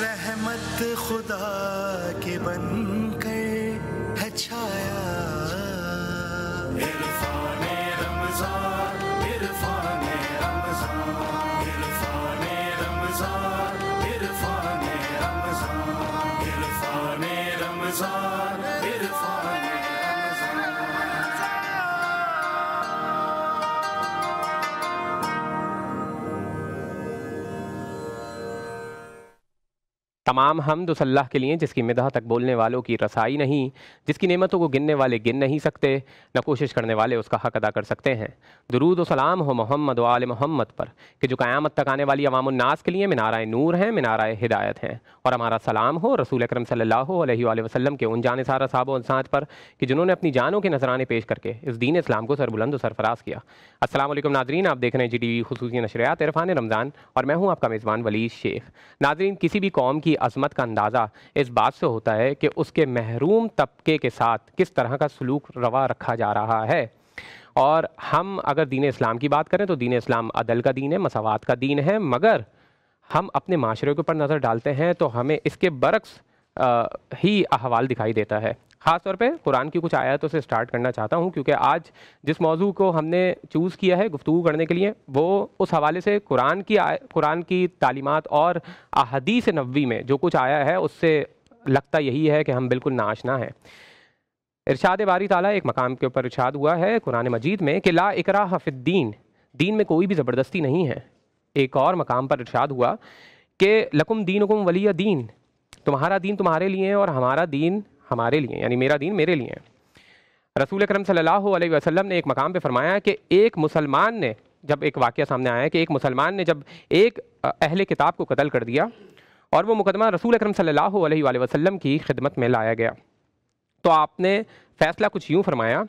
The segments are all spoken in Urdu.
رحمت خدا کے بن کر ہے چھایا، عرفان رمضان، عرفان رمضان، عرفان رمضان، عرفان رمضان، عرفان رمضان، عرفان تمام حمد اس اللہ کے لیے جس کی مدح تک بولنے والوں کی رسائی نہیں، جس کی نعمتوں کو گننے والے گن نہیں سکتے، نہ کوشش کرنے والے اس کا حق ادا کر سکتے ہیں۔ درود و سلام ہو محمد و آل محمد پر کہ جو قیامت تک آنے والی عوام الناس کے لیے منارہ نور ہیں، منارہ ہدایت ہیں، اور ہمارا سلام ہو رسول اکرم صلی اللہ علیہ وآلہ وسلم کے ان جان سارا صحابہ و انسات پر کہ جنہوں نے اپنی جانوں کے نذرانے پیش کر کے اس دین اسلام کو سربلند و سرفراز کیا۔ السلام علیکم ناظرین، آپ دیکھ رہے ہیں جی ٹی وی خصوصی نشریات عرفان رمضان، اور میں ہوں آپ کا میزبان ولید شیخ۔ ناظرین، کسی بھی قوم کی عظمت کا اندازہ اس بات سے ہوتا ہے کہ اس کے محروم طبقے کے ساتھ کس طرح کا سلوک روا رکھا جا رہا ہے۔ اور ہم اگر دین اسلام کی بات کریں تو دین اسلام عدل کا دین ہے، مساوات کا دین ہے، مگر ہم اپنے معاشرے کے اوپر نظر ڈالتے ہیں تو ہمیں اس کے برعکس ہی احوال دکھائی دیتا ہے۔ خاص طور پہ قرآن کی کچھ آیاتوں سے سٹارٹ کرنا چاہتا ہوں، کیونکہ آج جس موضوع کو ہم نے چوز کیا ہے گفتگو کرنے کے لیے وہ اس حوالے سے قرآن کی تعلیمات اور احادیث نبوی میں جو کچھ آیا ہے اس سے لگتا یہی ہے کہ ہم بالکل ناآشنا ہیں۔ ارشاد باری تعالیٰ ایک مقام کے اوپر ارشاد ہوا ہے قرآن مجید میں کہ لا اکراہ فی الدین، دین میں کوئی بھی زبردستی نہیں ہے۔ ایک اور مقام پر ارشاد ہوا کہ لکم دینکم ولی دین، تمہارا دین تمہارے لیے ہے اور ہمارا دین ہمارے لیے، یعنی میرا دین میرے لیے ہے۔ رسول اکرم صلی اللہ علیہ وسلم نے ایک مقام پہ فرمایا کہ ایک مسلمان نے، جب ایک واقعہ سامنے آیا کہ ایک مسلمان نے جب ایک اہل کتاب کو قتل کر دیا اور وہ مقدمہ رسول اکرم صلی اللہ علیہ وآلہ وسلم کی خدمت میں لایا گیا، تو آپ نے فیصلہ کچھ یوں فرمایا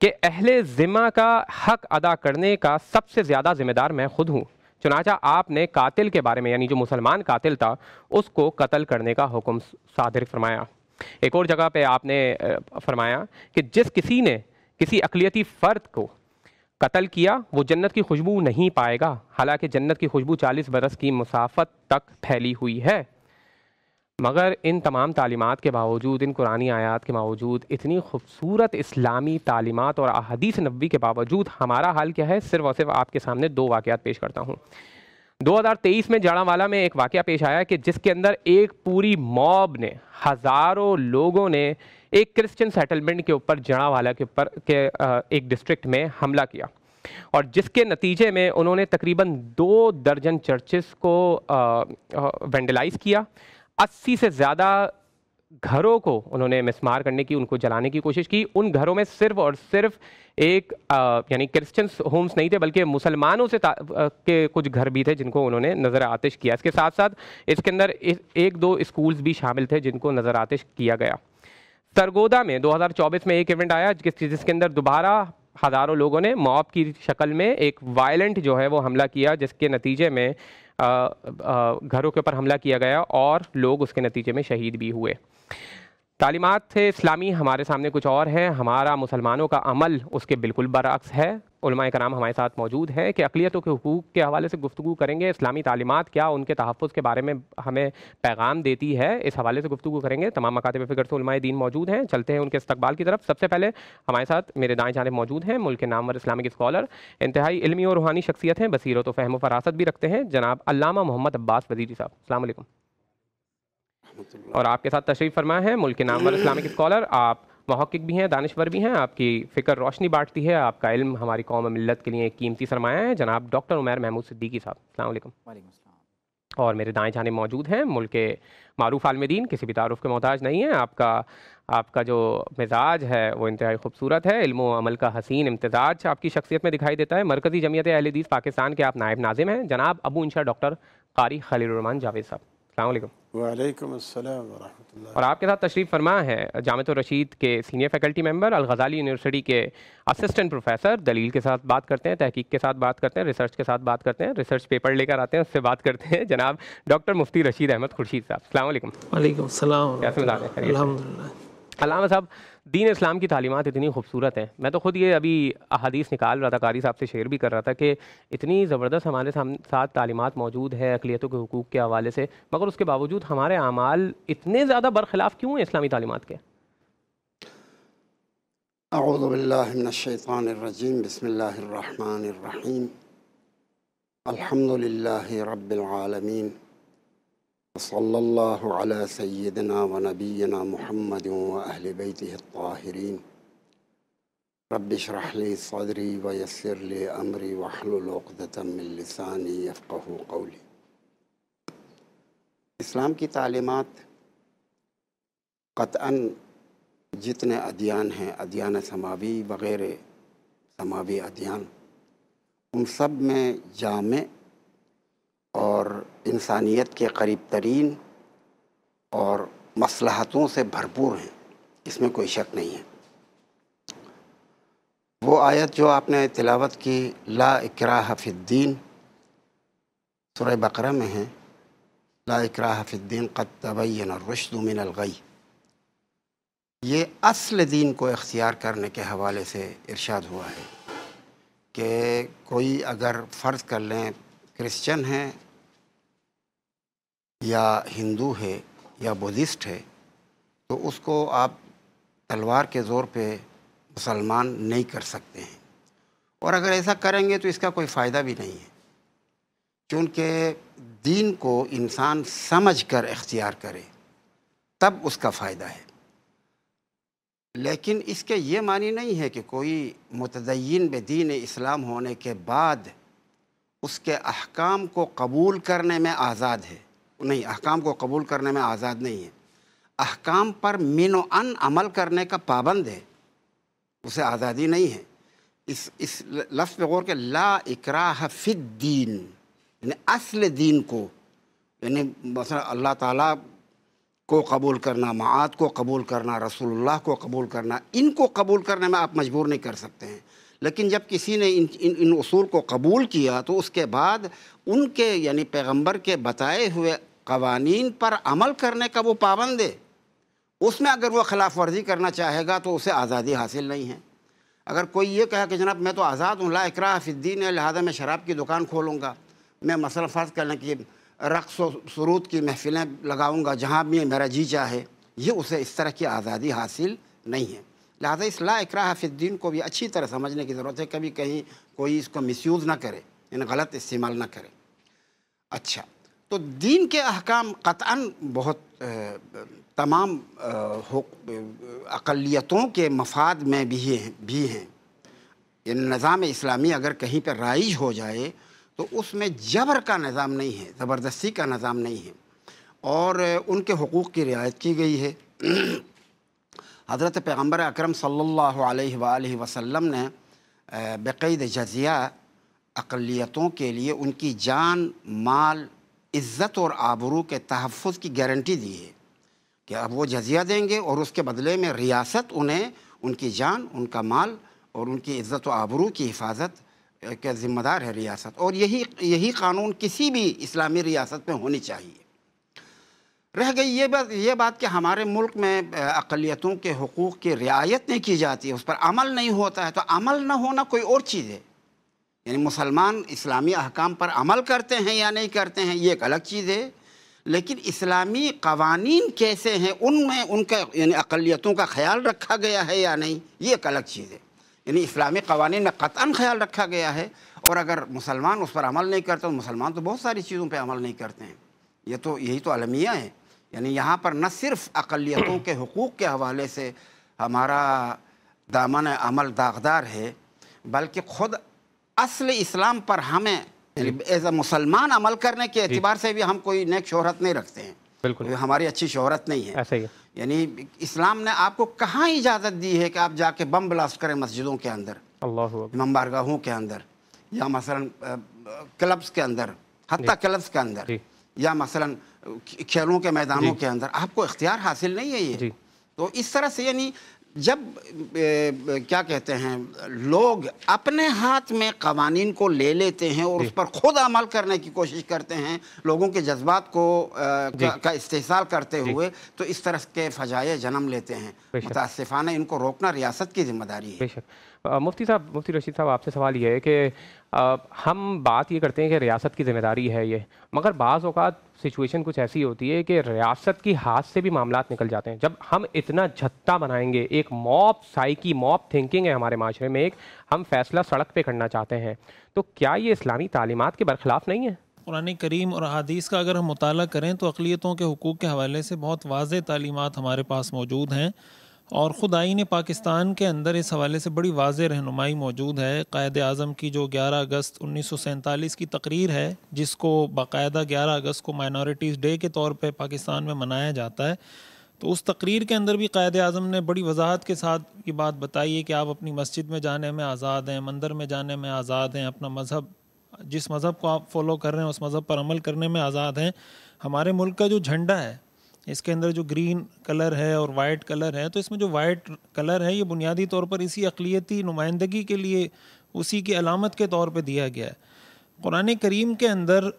کہ اہل ذمہ کا حق ادا کرنے کا سب سے زیادہ ذمہ دار میں خود ہوں۔ چنانچہ آپ نے قاتل کے بارے میں، یعنی جو مسلمان قاتل تھا، اس کو قتل کرنے کا حکم صادر فرمایا۔ ایک اور جگہ پہ آپ نے فرمایا کہ جس کسی نے کسی اقلیتی فرد کو قتل کیا وہ جنت کی خوشبو نہیں پائے گا، حالانکہ جنت کی خوشبو 40 برس کی مسافت تک پھیلی ہوئی ہے۔ مگر ان تمام تعلیمات کے باوجود، ان قرآنی آیات کے باوجود، اتنی خوبصورت اسلامی تعلیمات اور احادیث نبوی کے باوجود ہمارا حال کیا ہے؟ صرف اور صرف آپ کے سامنے دو واقعات پیش کرتا ہوں۔ 2023 میں جاڑاوالا میں ایک واقعہ پیش آیا کہ جس کے اندر ایک پوری موب نے، ہزاروں لوگوں نے ایک کرسچن سیٹلمنٹ کے اوپر، جاڑاوالا کے اوپر کے ایک ڈسٹرکٹ میں حملہ کیا، اور جس کے نتیجے میں انہوں نے تقریباً 2 درجن چرچز کو وینڈلائز کیا، 80 سے زیادہ گھروں کو انہوں نے مسمار کرنے کی، ان کو جلانے کی کوشش کی۔ ان گھروں میں صرف اور صرف ایک یعنی کرسچنس ہومز نہیں تھے، بلکہ مسلمانوں سے کے کچھ گھر بھی تھے جن کو انہوں نے نظر آتش کیا۔ اس کے ساتھ ساتھ اس کے اندر 1-2 اسکولز بھی شامل تھے جن کو نظر آتش کیا گیا۔ سرگودا میں 2024 میں ایک ایونٹ آیا جس کے اندر دوبارہ ہزاروں لوگوں نے موب کی شکل میں ایک وائلنٹ جو ہے وہ حملہ کیا، جس کے نتیجے میں گھروں کے اوپر حملہ کیا گیا اور لوگ اس کے نتیجے میں شہید بھی ہوئے۔ تعلیمات سے اسلامی ہمارے سامنے کچھ اور ہے، ہمارا مسلمانوں کا عمل اس کے بالکل برعکس ہے۔ علماء کرام ہمارے ساتھ موجود ہے کہ اقلیتوں کے حقوق کے حوالے سے گفتگو کریں گے، اسلامی تعلیمات کیا ان کے تحفظ کے بارے میں ہمیں پیغام دیتی ہے، اس حوالے سے گفتگو کریں گے۔ تمام مکاتب فکر سے علماء دین موجود ہیں، چلتے ہیں ان کے استقبال کی طرف۔ سب سے پہلے ہمارے ساتھ میرے دائیں جانب موجود ہیں ملک کے نامور اسلامک اسکالر، انتہائی علمی اور روحانی شخصیت ہیں، بصیرت و فہم و فراست بھی رکھتے ہیں، جناب علامہ محمد عباس وزیری صاحب۔ السلام علیکم۔ اور آپ کے ساتھ تشریف فرما ہے ملک کے نامور اسلامک اسکالر، آپ محقق بھی ہیں، دانشور بھی ہیں، آپ کی فکر روشنی بانٹتی ہے، آپ کا علم ہماری قوم و ملت کے لیے ایک قیمتی سرمایہ ہے، جناب ڈاکٹر عمیر محمود صدیقی صاحب۔ السلام علیکم۔ وعلیکم السلام۔ اور میرے دائیں جانب موجود ہیں ملک کے معروف عالم دین، کسی بھی تعارف کے محتاج نہیں ہیں، آپ کا جو مزاج ہے وہ انتہائی خوبصورت ہے، علم و عمل کا حسین امتزاج آپ کی شخصیت میں دکھائی دیتا ہے، مرکزی جمعیت اہل حدیث پاکستان کے آپ نائب ناظم ہیں، جناب ابو انشا ڈاکٹر قاری خلیل الرحمن جاوید صاحب۔ السلام علیکم۔ وعلیکم السلام ورحمۃ اللہ۔ اور آپ کے ساتھ تشریف فرما ہے جامعۃ الرشید کے senior faculty member, Al-Ghazali university کے اسسٹنٹ پروفیسر، دلیل کے ساتھ بات کرتے ہیں، تحقیق کے ساتھ بات کرتے ہیں، ریسرچ کے ساتھ بات کرتے ہیں، ریسرچ پیپر لے کر آتے ہیں، اس سے بات کرتے ہیں، جناب ڈاکٹر مفتی رشید احمد خورشید صاحب۔ السلام علیکم۔ وعلیکم السلام۔ کیسے مزاج ہے؟ الحمدللہ۔ علامہ صاحب، دین اسلام کی تعلیمات اتنی خوبصورت ہیں. میں تو خود یہ ابھی احادیث نکال رہا تھا، قاری صاحب سے شیئر بھی کر رہا تھا کہ اتنی زبردست ہمارے ساتھ تعلیمات موجود ہے اقلیتوں کے حقوق کے حوالے سے، مگر اس کے باوجود ہمارے اعمال اتنے زیادہ برخلاف کیوں ہیں اسلامی تعلیمات کے؟ اعوذ باللہ من الشیطان الرجیم، بسم اللہ الرحمن الرحیم، الحمد للہ رب العالمین، صلی اللہ علی سیدنا و نبینا محمد و اہل بیتہ الطاہرین، رب اشرح لی صدری ویسر لی امری واحلل عقدۃ من لسانی یفقہوا قولی۔ اسلام کی تعلیمات قطعاً جتنے ادیان ہیں، ادیان سماوی وغیرہ سماوی ادیان، ان سب میں جامع اور انسانیت کے قریب ترین اور مصلحتوں سے بھرپور ہیں، اس میں کوئی شک نہیں ہے۔ وہ آیت جو آپ نے تلاوت کی، لا اکراہ فی الدین، سورہ بقرہ میں ہے، لا اکراہ فی الدین قد تبین الرشد من الغی، یہ اصل دین کو اختیار کرنے کے حوالے سے ارشاد ہوا ہے کہ کوئی اگر فرض کر لیں کرسچن ہے یا ہندو ہے یا بدھسٹ ہے، تو اس کو آپ تلوار کے زور پہ مسلمان نہیں کر سکتے ہیں، اور اگر ایسا کریں گے تو اس کا کوئی فائدہ بھی نہیں ہے، چونکہ دین کو انسان سمجھ کر اختیار کرے تب اس کا فائدہ ہے۔ لیکن اس کے یہ معنی نہیں ہے کہ کوئی متدین بدین اسلام ہونے کے بعد اس کے احکام کو قبول کرنے میں آزاد ہے، نہیں، احکام کو قبول کرنے میں آزاد نہیں ہے، احکام پر من و ان عمل کرنے کا پابند ہے، اسے آزادی نہیں ہے۔ اس لفظ پہ غور کہ لا اکراہ فی الدین، یعنی اصل دین کو، یعنی مثلا اللہ تعالیٰ کو قبول کرنا، معاد کو قبول کرنا، رسول اللہ کو قبول کرنا، ان کو قبول کرنے میں آپ مجبور نہیں کر سکتے ہیں۔ لیکن جب کسی نے ان اصول کو قبول کیا تو اس کے بعد ان کے یعنی پیغمبر کے بتائے ہوئے قوانین پر عمل کرنے کا وہ پابند ہے، اس میں اگر وہ خلاف ورزی کرنا چاہے گا تو اسے آزادی حاصل نہیں ہے۔ اگر کوئی یہ کہا کہ جناب میں تو آزاد ہوں، لا اکراہ فی الدین ہے، لہذا میں شراب کی دکان کھولوں گا، میں مثلا فرض کر لیں کہ رقص و سرود کی محفلیں لگاؤں گا جہاں بھی میرا جی چاہے، یہ اسے اس طرح کی آزادی حاصل نہیں ہے۔ لہذا اس لا اکراہ فی الدین کو بھی اچھی طرح سمجھنے کی ضرورت ہے، کبھی کہیں کوئی اس کو مس یوز نہ کرے، یعنی غلط استعمال نہ کرے۔ اچھا، تو دین کے احکام قطعاً بہت تمام اقلیتوں کے مفاد میں بھی ہیں، یعنی نظام اسلامی اگر کہیں پہ رائج ہو جائے تو اس میں جبر کا نظام نہیں ہے، زبردستی کا نظام نہیں ہے، اور ان کے حقوق کی رعایت کی گئی ہے۔ حضرت پیغمبر اکرم صلی اللہ علیہ وآلہ وسلم نے بقید جزیہ اقلیتوں کے لیے ان کی جان، مال، عزت اور آبرو کے تحفظ کی گارنٹی دی ہے کہ اب وہ جزیہ دیں گے اور اس کے بدلے میں ریاست انہیں ان کی جان، ان کا مال اور ان کی عزت و آبرو کی حفاظت کے ذمہ دار ہے ریاست، اور یہی قانون کسی بھی اسلامی ریاست میں ہونی چاہیے۔ رہ گئی یہ بات کہ ہمارے ملک میں اقلیتوں کے حقوق کی رعایت نہیں کی جاتی ہے، اس پر عمل نہیں ہوتا ہے، تو عمل نہ ہونا کوئی اور چیز ہے، یعنی مسلمان اسلامی احکام پر عمل کرتے ہیں یا نہیں کرتے ہیں یہ ایک الگ چیز ہے، لیکن اسلامی قوانین کیسے ہیں، ان میں ان کا یعنی اقلیتوں کا خیال رکھا گیا ہے یا نہیں، یہ ایک الگ چیز ہے۔ یعنی اسلامی قوانین میں قطعاً خیال رکھا گیا ہے، اور اگر مسلمان اس پر عمل نہیں کرتے تو مسلمان تو بہت ساری چیزوں پہ عمل نہیں کرتے ہیں، یہی تو المیہ ہے۔ یعنی یہاں پر نہ صرف اقلیتوں کے حقوق کے حوالے سے ہمارا دامن عمل داغدار ہے، بلکہ خود اصل اسلام پر ہمیں ایز اے مسلمان عمل کرنے کے اعتبار سے بھی ہم کوئی نیک شہرت نہیں رکھتے ہیں، بالکل ہماری اچھی شہرت نہیں ہے۔ ایسا ہی ہے۔ یعنی اسلام نے آپ کو کہاں اجازت دی ہے کہ آپ جا کے بم بلاسٹ کریں مسجدوں کے اندر، اللہ اکبر، امام بارگاہوں کے اندر، یا مثلا کلبس کے اندر، حتیٰ کلبس کے اندر، جی، یا مثلا کھیلوں کے میدانوں کے اندر آپ کو اختیار حاصل نہیں ہے یہ۔ جی، تو اس طرح سے یعنی جب کیا کہتے ہیں لوگ اپنے ہاتھ میں قوانین کو لے لیتے ہیں اور اس پر خود عمل کرنے کی کوشش کرتے ہیں لوگوں کے جذبات کو کا استحصال کرتے ہوئے، تو اس طرح کے فجائع جنم لیتے ہیں۔ متاسفانہ ان کو روکنا ریاست کی ذمہ داری ہے۔ بے شک۔ مفتی رشید صاحب، آپ سے سوال یہ ہے کہ ہم بات یہ کرتے ہیں کہ ریاست کی ذمہ داری ہے یہ، مگر بعض اوقات سچویشن کچھ ایسی ہوتی ہے کہ ریاست کی ہاتھ سے بھی معاملات نکل جاتے ہیں۔ جب ہم اتنا جھتہ بنائیں گے، ایک موب سائیکی، موب تھنکنگ ہے ہمارے معاشرے میں، ایک ہم فیصلہ سڑک پہ کرنا چاہتے ہیں، تو کیا یہ اسلامی تعلیمات کے برخلاف نہیں ہے؟ قرآن کریم اور احادیث کا اگر ہم مطالعہ کریں تو اقلیتوں کے حقوق کے حوالے سے بہت واضح تعلیمات ہمارے پاس موجود ہیں، اور خود آئین پاکستان کے اندر اس حوالے سے بڑی واضح رہنمائی موجود ہے۔ قائد اعظم کی جو 11 اگست 1947 کی تقریر ہے، جس کو باقاعدہ 11 اگست کو مائنورٹیز ڈے کے طور پہ پاکستان میں منایا جاتا ہے، تو اس تقریر کے اندر بھی قائد اعظم نے بڑی وضاحت کے ساتھ یہ بات بتائی ہے کہ آپ اپنی مسجد میں جانے میں آزاد ہیں، مندر میں جانے میں آزاد ہیں، اپنا مذہب، جس مذہب کو آپ فالو کر رہے ہیں اس مذہب پر عمل کرنے میں آزاد ہیں۔ ہمارے ملک کا جو جھنڈا ہے، اس کے اندر جو گرین کلر ہے اور وائٹ کلر ہے، تو اس میں جو وائٹ کلر ہے یہ بنیادی طور پر اسی اقلیتی نمائندگی کے لیے اسی کی علامت کے طور پہ دیا گیا ہے۔ قرآن کریم کے اندر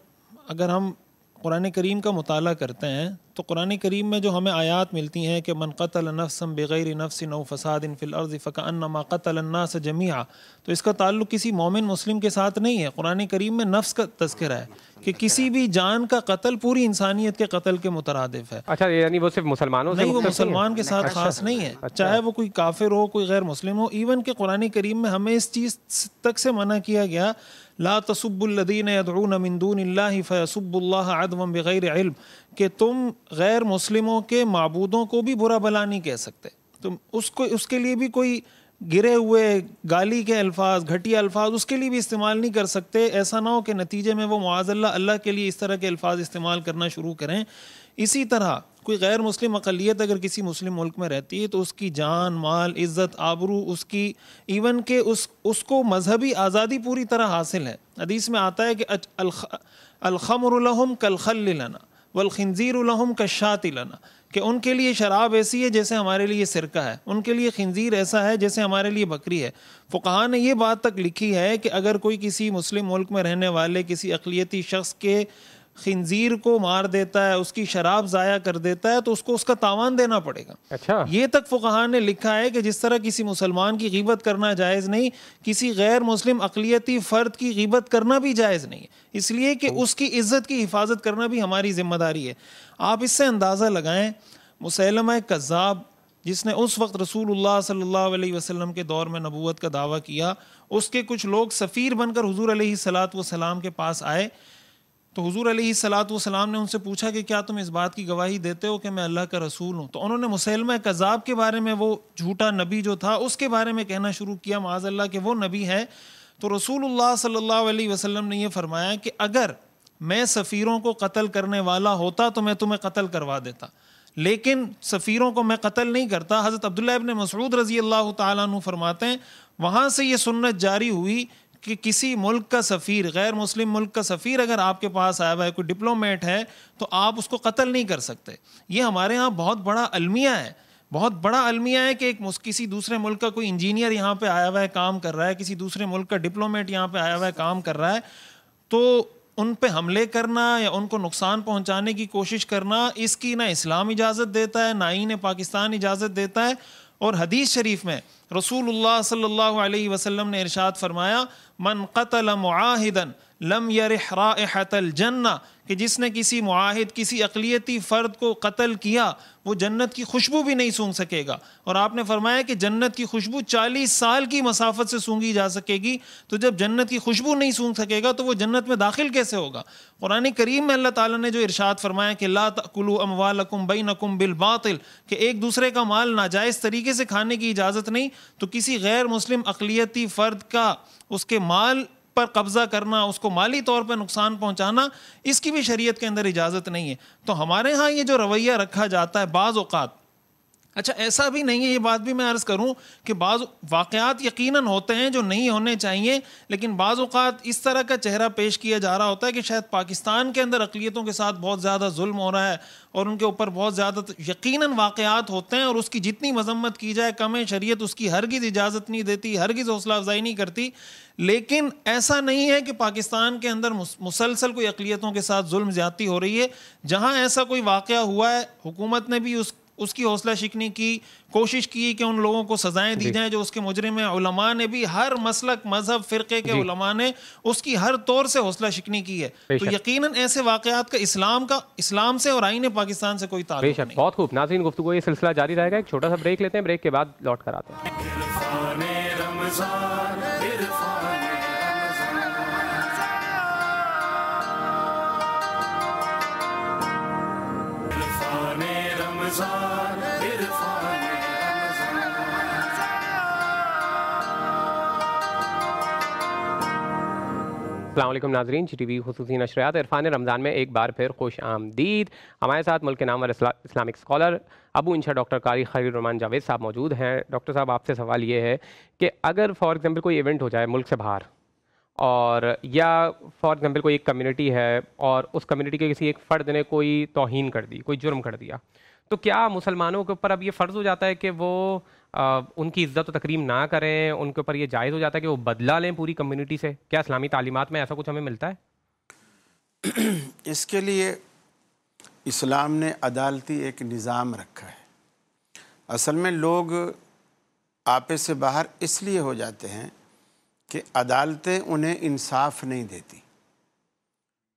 اگر ہم قرآن کریم کا مطالعہ کرتے ہیں تو قرآن کریم میں جو ہمیں آیات ملتی ہیں کہ من قتل نفسا بغیر نفس او فساد فی الارض فکأنما قتل الناس جمیعا، تو اس کا تعلق کسی مومن مسلم کے ساتھ نہیں ہے۔ قرآن کریم میں نفس کا تذکرہ ہے کہ کسی بھی جان کا قتل پوری انسانیت کے قتل کے مترادف ہے۔ اچھا، یعنی وہ صرف مسلمانوں سے نہیں، وہ مسلمان کے ساتھ خاص نہیں ہے، چاہے وہ کوئی کافر ہو، کوئی غیر مسلم ہو۔ ایون کہ قرآن کریم میں ہمیں اس چیز تک سے منع کیا گیا، لا تسبوا الذین یدعون من دون اللہ فیسبوا اللہ عدوا بغیر علم، کہ تم غیر مسلموں کے معبودوں کو بھی برا بلا نہیں کہہ سکتے، تم اس کے لیے بھی کوئی گرے ہوئے گالی کے الفاظ، گھٹیا الفاظ اس کے لیے بھی استعمال نہیں کر سکتے۔ ایسا نہ ہو کہ نتیجے میں وہ معاذ اللہ کے لیے اس طرح کے الفاظ استعمال کرنا شروع کریں۔ اسی طرح کوئی غیر مسلم اقلیت اگر کسی مسلم ملک میں رہتی ہے تو اس کی جان، مال، عزت، آبرو، اس کی ایون کہ اس کو مذہبی آزادی پوری طرح حاصل ہے۔ حدیث میں آتا ہے کہ الخمر لہم کالخل لنا والخنزیر لہم کالشاۃ لنا، کہ ان کے لیے شراب ایسی ہے جیسے ہمارے لیے سرکہ ہے، ان کے لیے خنزیر ایسا ہے جیسے ہمارے لیے بکری ہے۔ فقہاء نے یہ بات تک لکھی ہے کہ اگر کوئی کسی مسلم ملک میں رہنے والے کسی اقلیتی شخص کے خنزیر کو مار دیتا ہے، اس کی شراب ضائع کر دیتا ہے، تو اس کو اس کا تاوان دینا پڑے گا۔ اچھا، یہ تک فقہاء نے لکھا ہے کہ جس طرح کسی مسلمان کی غیبت کرنا جائز نہیں، کسی غیر مسلم اقلیتی فرد کی غیبت کرنا بھی جائز نہیں ہے، اس لیے کہ اس کی عزت کی حفاظت کرنا بھی ہماری ذمہ داری ہے۔ آپ اس سے اندازہ لگائیں، مسیلمہ کذاب جس نے اس وقت رسول اللہ صلی اللہ علیہ وسلم کے دور میں نبوت کا دعویٰ کیا، اس کے کچھ لوگ سفیر بن کر حضور علیہ الصلاۃ والسلام کے پاس آئے، تو حضور علیہ الصلاۃ والسلام نے ان سے پوچھا کہ کیا تم اس بات کی گواہی دیتے ہو کہ میں اللہ کا رسول ہوں؟ تو انہوں نے مسیلمہ کذاب کے بارے میں، وہ جھوٹا نبی جو تھا، اس کے بارے میں کہنا شروع کیا معاذ اللہ کہ وہ نبی ہے۔ تو رسول اللہ صلی اللہ علیہ وسلم نے یہ فرمایا کہ اگر میں سفیروں کو قتل کرنے والا ہوتا تو میں تمہیں قتل کروا دیتا، لیکن سفیروں کو میں قتل نہیں کرتا۔ حضرت عبداللہ ابن مسعود رضی اللہ تعالیٰ عنہ فرماتے ہیں وہاں سے یہ سنت جاری ہوئی کہ کسی ملک کا سفیر، غیر مسلم ملک کا سفیر اگر آپ کے پاس آیا ہوا ہے، کوئی ڈپلومیٹ ہے، تو آپ اس کو قتل نہیں کر سکتے۔ یہ ہمارے ہاں بہت بڑا المیہ ہے، بہت بڑا المیہ ہے کہ ایک کسی دوسرے ملک کا کوئی انجینئر یہاں پہ آیا ہوا ہے، کام کر رہا ہے، کسی دوسرے ملک کا ڈپلومیٹ یہاں پہ آیا ہوا ہے، کام کر رہا ہے، تو ان پہ حملے کرنا یا ان کو نقصان پہنچانے کی کوشش کرنا، اس کی نہ اسلام اجازت دیتا ہے، نہ آئین پاکستان اجازت دیتا ہے۔ اور حدیث شریف میں رسول اللہ صلی اللہ علیہ وسلم نے ارشاد فرمایا من قتل معاہدا لم یرح رائحۃ الجنہ، کہ جس نے کسی معاہد، کسی اقلیتی فرد کو قتل کیا وہ جنت کی خوشبو بھی نہیں سونگھ سکے گا۔ اور آپ نے فرمایا کہ جنت کی خوشبو 40 سال کی مسافت سے سونگھی جا سکے گی، تو جب جنت کی خوشبو نہیں سونگھ سکے گا تو وہ جنت میں داخل کیسے ہوگا؟ قرآن کریم میں اللہ تعالیٰ نے جو ارشاد فرمایا کہ لا تأکلوا اموالکم بینکم بالباطل، کہ ایک دوسرے کا مال ناجائز طریقے سے کھانے کی اجازت نہیں، تو کسی غیر مسلم اقلیتی فرد کا اس کے مال پر قبضہ کرنا، اس کو مالی طور پہ نقصان پہنچانا، اس کی بھی شریعت کے اندر اجازت نہیں ہے۔ تو ہمارے ہاں یہ جو رویہ رکھا جاتا ہے، بعض اوقات اچھا ایسا بھی نہیں ہے, یہ بات بھی میں عرض کروں کہ بعض واقعات یقیناً ہوتے ہیں جو نہیں ہونے چاہیے, لیکن بعض اوقات اس طرح کا چہرہ پیش کیا جا رہا ہوتا ہے کہ شاید پاکستان کے اندر اقلیتوں کے ساتھ بہت زیادہ ظلم ہو رہا ہے اور ان کے اوپر بہت زیادہ یقیناً واقعات ہوتے ہیں, اور اس کی جتنی مذمت کی جائے کم ہے, شریعت اس کی ہرگز اجازت نہیں دیتی, ہرگز حوصلہ افزائی نہیں کرتی. لیکن ایسا نہیں ہے کہ پاکستان کے اندر مسلسل کوئی اقلیتوں کے ساتھ ظلم زیادتی ہو رہی ہے. جہاں ایسا کوئی واقعہ ہوا ہے حکومت نے بھی اس کی حوصلہ شکنی کی کوشش کی کہ ان لوگوں کو سزائیں دی جائیں جو اس کے مجرم ہیں. علماء نے بھی ہر مسلک مذہب فرقے کے علماء نے اس کی ہر طور سے حوصلہ شکنی کی ہے. تو یقیناً ایسے واقعات کا اسلام سے اور آئین پاکستان سے کوئی تعلق نہیں. بہت خوب. ناظرین گفتگو یہ سلسلہ جاری رہے گا, ایک چھوٹا سا بریک لیتے ہیں, بریک کے بعد لوٹ کر آتے ہیں. السلام علیکم ناظرین, جی ٹی وی خصوصی نشریات عرفان رمضان میں ایک بار پھر خوش آمدید. ہمارے ساتھ ملک کے نامور اسلامک اسکالر ابو انشا ڈاکٹر قاری خلیل الرحمان جاوید صاحب موجود ہیں. ڈاکٹر صاحب, آپ سے سوال یہ ہے کہ اگر فار ایگزامپل کوئی ایونٹ ہو جائے ملک سے باہر, اور یا فار ایگزامپل کوئی ایک کمیونٹی ہے اور اس کمیونٹی کے کسی ایک فرد نے کوئی توہین کر دی, کوئی جرم کر دیا, تو کیا مسلمانوں کے اوپر اب یہ فرض ہو جاتا ہے کہ وہ ان کی عزت و تکریم نہ کریں, ان کے اوپر یہ جائز ہو جاتا ہے کہ وہ بدلہ لیں پوری کمیونٹی سے؟ کیا اسلامی تعلیمات میں ایسا کچھ ہمیں ملتا ہے؟ اس کے لیے اسلام نے عدالتی ایک نظام رکھا ہے. اصل میں لوگ آپے سے باہر اس لیے ہو جاتے ہیں کہ عدالتیں انہیں انصاف نہیں دیتی,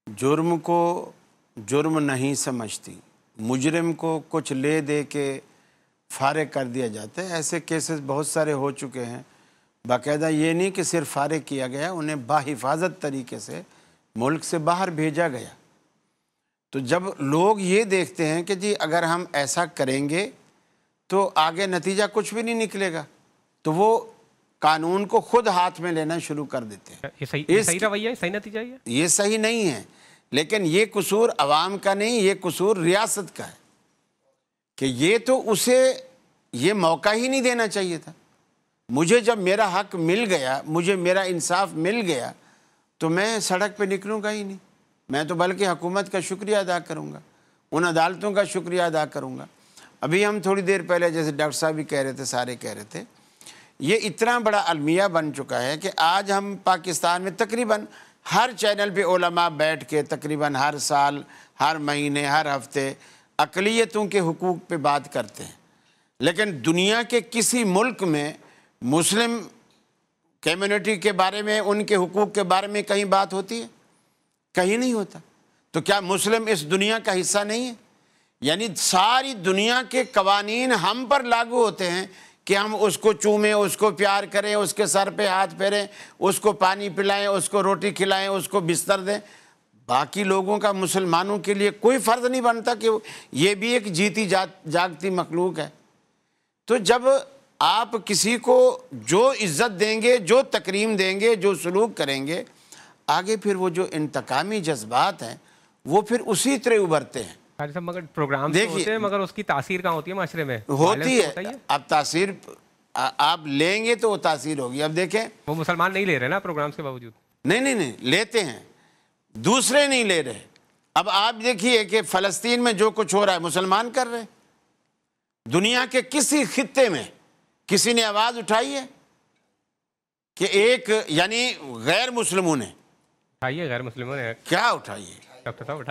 جرم کو جرم نہیں سمجھتی, مجرم کو کچھ لے دے کے فارغ کر دیا جاتا ہے. ایسے کیسز بہت سارے ہو چکے ہیں. باقاعدہ یہ نہیں کہ صرف فارغ کیا گیا, انہیں باحفاظت طریقے سے ملک سے باہر بھیجا گیا. تو جب لوگ یہ دیکھتے ہیں کہ جی اگر ہم ایسا کریں گے تو آگے نتیجہ کچھ بھی نہیں نکلے گا, تو وہ قانون کو خود ہاتھ میں لینا شروع کر دیتے ہیں. یہ صحیح رویہ ہے, صحیح نتیجہ یہ صحیح نہیں ہے. لیکن یہ قصور عوام کا نہیں, یہ قصور ریاست کا ہے کہ یہ تو اسے یہ موقع ہی نہیں دینا چاہیے تھا. مجھے جب میرا حق مل گیا, مجھے میرا انصاف مل گیا, تو میں سڑک پہ نکلوں گا ہی نہیں. میں تو بلکہ حکومت کا شکریہ ادا کروں گا, ان عدالتوں کا شکریہ ادا کروں گا. ابھی ہم تھوڑی دیر پہلے جیسے ڈاکٹر صاحب بھی کہہ رہے تھے, سارے کہہ رہے تھے, یہ اتنا بڑا المیہ بن چکا ہے کہ آج ہم پاکستان میں تقریباً ہر چینل پہ علماء بیٹھ کے تقریباً ہر سال, ہر مہینے, ہر ہفتے اقلیتوں کے حقوق پہ بات کرتے ہیں. لیکن دنیا کے کسی ملک میں مسلم کمیونٹی کے بارے میں, ان کے حقوق کے بارے میں کہیں بات ہوتی ہے؟ کہیں نہیں ہوتا. تو کیا مسلم اس دنیا کا حصہ نہیں ہے؟ یعنی ساری دنیا کے قوانین ہم پر لاگو ہوتے ہیں کہ ہم اس کو چومیں, اس کو پیار کریں, اس کے سر پہ ہاتھ پھیریں, اس کو پانی پلائیں, اس کو روٹی کھلائیں, اس کو بستر دیں. باقی لوگوں کا مسلمانوں کے لیے کوئی فرض نہیں بنتا کہ یہ بھی ایک جیتی جاگتی مخلوق ہے. تو جب آپ کسی کو جو عزت دیں گے, جو تکریم دیں گے, جو سلوک کریں گے, آگے پھر وہ جو انتقامی جذبات ہیں وہ پھر اسی طرح ابھرتے ہیں. مگر پروگرام ہوتے ہیں, مگر اس کی تاثیر کہاں ہوتی ہے معاشرے میں؟ ہوتی ہے. اب تاثیر آپ لیں گے تو وہ تاثیر ہوگی. اب دیکھیں, وہ مسلمان نہیں لے رہے نا پروگرامز کے باوجود. نہیں لیتے ہیں, دوسرے نہیں لے رہے. اب آپ دیکھیے کہ فلسطین میں جو کچھ ہو رہا ہے مسلمان کر رہے. دنیا کے کسی خطے میں کسی نے آواز اٹھائی ہے کہ ایک یعنی غیر مسلموں نے اٹھائیے, غیر مسلموں نے کیا اٹھائی ہے,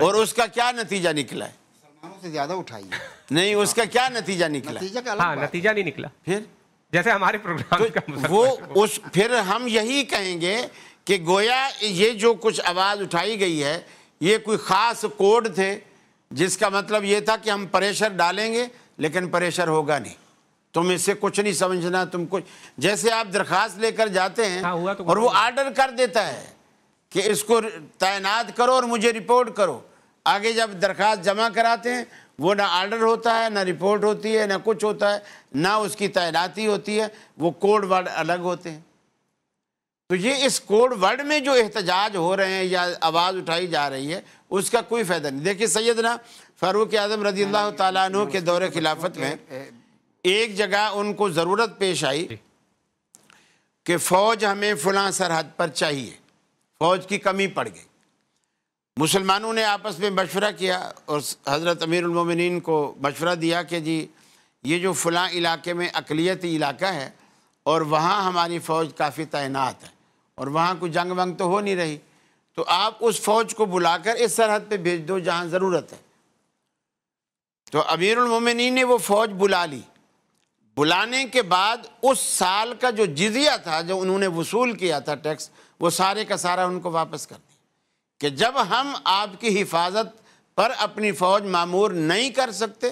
اور اس کا کیا نتیجہ نکلا ہے؟ مسلمانوں سے زیادہ اٹھائی ہے. نہیں, اس کا کیا نتیجہ نکلا؟ ہاں, نتیجہ نہیں نکلا. پھر جیسے ہمارے پروگرام کا وہ پھر ہم یہی کہیں گے کہ گویا یہ جو کچھ آواز اٹھائی گئی ہے یہ کوئی خاص کوڈ تھے جس کا مطلب یہ تھا کہ ہم پریشر ڈالیں گے, لیکن پریشر ہوگا نہیں. تم اس سے کچھ نہیں سمجھنا, تم کچھ جیسے آپ درخواست لے کر جاتے ہیں اور وہ آرڈر کر دیتا ہے کہ اس کو تعینات کرو اور مجھے رپورٹ کرو. آگے جب درخواست جمع کراتے ہیں وہ نہ آرڈر ہوتا ہے, نہ رپورٹ ہوتی ہے, نہ کچھ ہوتا ہے, نہ اس کی تعیناتی ہوتی ہے, وہ کوڈ ورڈ الگ ہوتے ہیں. تو یہ اس کوڈ ورڈ میں جو احتجاج ہو رہے ہیں یا آواز اٹھائی جا رہی ہے اس کا کوئی فائدہ نہیں. دیکھیے سیدنا فاروق اعظم رضی اللہ تعالیٰ عنہ کے دور خلافت میں ایک جگہ ان کو ضرورت پیش آئی کہ فوج ہمیں فلاں سرحد پر چاہیے، فوج کی کمی پڑ گئی. مسلمانوں نے آپس میں مشورہ کیا اور حضرت امیر المومنین کو مشورہ دیا کہ جی یہ جو فلاں علاقے میں اقلیتی علاقہ ہے اور وہاں ہماری فوج کافی تعینات ہے اور وہاں کوئی جنگ ونگ تو ہو نہیں رہی، تو آپ اس فوج کو بلا کر اس سرحد پہ بھیج دو جہاں ضرورت ہے. تو امیر المومنین نے وہ فوج بلا لی. بلانے کے بعد اس سال کا جو جزیہ تھا جو انہوں نے وصول کیا تھا ٹیکس، وہ سارے کا سارا ان کو واپس کر دیا کہ جب ہم آپ کی حفاظت پر اپنی فوج معمور نہیں کر سکتے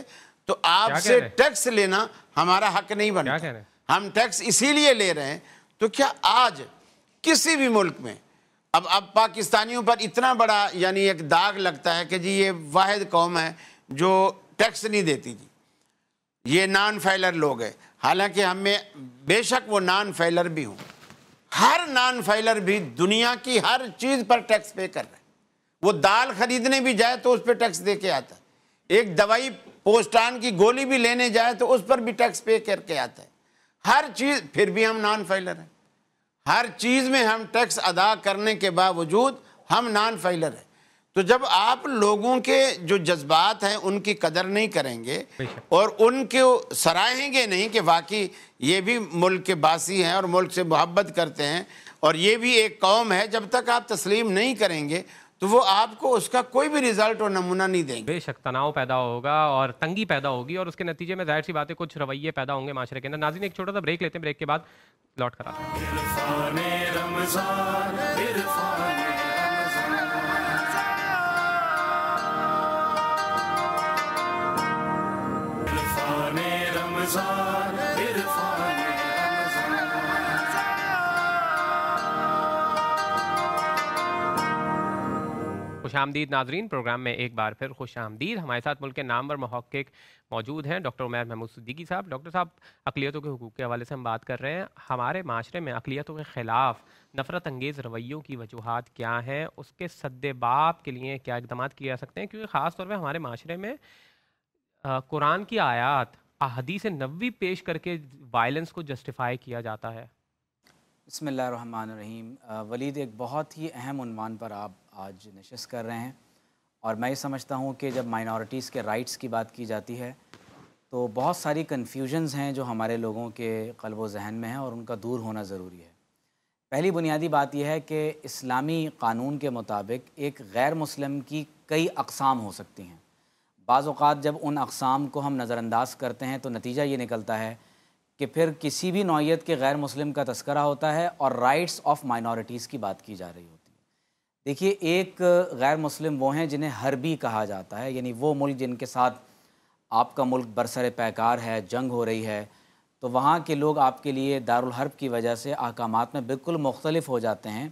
تو آپ سے ٹیکس لینا ہمارا حق نہیں بنتا. ہم ٹیکس اسی لیے لے رہے ہیں. تو کیا آج کسی بھی ملک میں اب پاکستانیوں پر اتنا بڑا یعنی ایک داغ لگتا ہے کہ جی یہ واحد قوم ہے جو ٹیکس نہیں دیتی، جی یہ نان فائلر لوگ ہیں. حالانکہ ہم میں بے شک وہ نان فائلر بھی ہوں، ہر نان فائلر بھی دنیا کی ہر چیز پر ٹیکس پے کر رہے ہیں. وہ دال خریدنے بھی جائے تو اس پہ ٹیکس دے کے آتا ہے، ایک دوائی پوسٹان کی گولی بھی لینے جائے تو اس پر بھی ٹیکس پے کر کے آتا ہے. ہر چیز، پھر بھی ہم نان فائلر ہیں. ہر چیز میں ہم ٹیکس ادا کرنے کے باوجود ہم نان فائلر ہیں. تو جب آپ لوگوں کے جو جذبات ہیں ان کی قدر نہیں کریں گے اور ان کو سراہیں گے نہیں کہ واقعی یہ بھی ملک کے باسی ہیں اور ملک سے محبت کرتے ہیں اور یہ بھی ایک قوم ہے، جب تک آپ تسلیم نہیں کریں گے تو وہ آپ کو اس کا کوئی بھی رزلٹ اور نمونہ نہیں دیں گے. بے شک تناؤ پیدا ہوگا اور تنگی پیدا ہوگی اور اس کے نتیجے میں ظاہر سی بات ہے کچھ رویے پیدا ہوں گے معاشرے کے اندر. ناظرین ایک چھوٹا سا بریک لیتے ہیں، بریک کے بعد لوٹ کر آتے ہیں. عرفان رمضان، عرفان رمضان، عرفان خوش آمدید ناظرین، پروگرام میں ایک بار پھر خوش آمدید. ہمارے ساتھ ملک کے نامور محقق موجود ہیں ڈاکٹر عمیر محمود صدیقی صاحب. ڈاکٹر صاحب، اقلیتوں کے حقوق کے حوالے سے ہم بات کر رہے ہیں. ہمارے معاشرے میں اقلیتوں کے خلاف نفرت انگیز رویوں کی وجوہات کیا ہیں؟ اس کے سد باب کے لیے کیا اقدامات کیے جا سکتے ہیں؟ کیونکہ خاص طور پہ ہمارے معاشرے میں قرآن کی آیات، احادیث نبوی پیش کر کے وائلنس کو جسٹیفائی کیا جاتا ہے. بسم اللہ الرحمن الرحیم. ولید، ایک بہت ہی اہم عنوان پر آپ آج نشست کر رہے ہیں اور میں یہ سمجھتا ہوں کہ جب مائنورٹیز کے رائٹس کی بات کی جاتی ہے تو بہت ساری کنفیوژنز ہیں جو ہمارے لوگوں کے قلب و ذہن میں ہیں اور ان کا دور ہونا ضروری ہے. پہلی بنیادی بات یہ ہے کہ اسلامی قانون کے مطابق ایک غیر مسلم کی کئی اقسام ہو سکتی ہیں. بعض اوقات جب ان اقسام کو ہم نظر انداز کرتے ہیں تو نتیجہ یہ نکلتا ہے کہ پھر کسی بھی نوعیت کے غیر مسلم کا تذکرہ ہوتا ہے اور رائٹس آف مائنورٹیز کی بات کی جا رہی ہوتی ہے. دیکھیے، ایک غیر مسلم وہ ہیں جنہیں حربی کہا جاتا ہے، یعنی وہ ملک جن کے ساتھ آپ کا ملک برسر پیکار ہے، جنگ ہو رہی ہے، تو وہاں کے لوگ آپ کے لیے دارالحرب کی وجہ سے احکامات میں بالکل مختلف ہو جاتے ہیں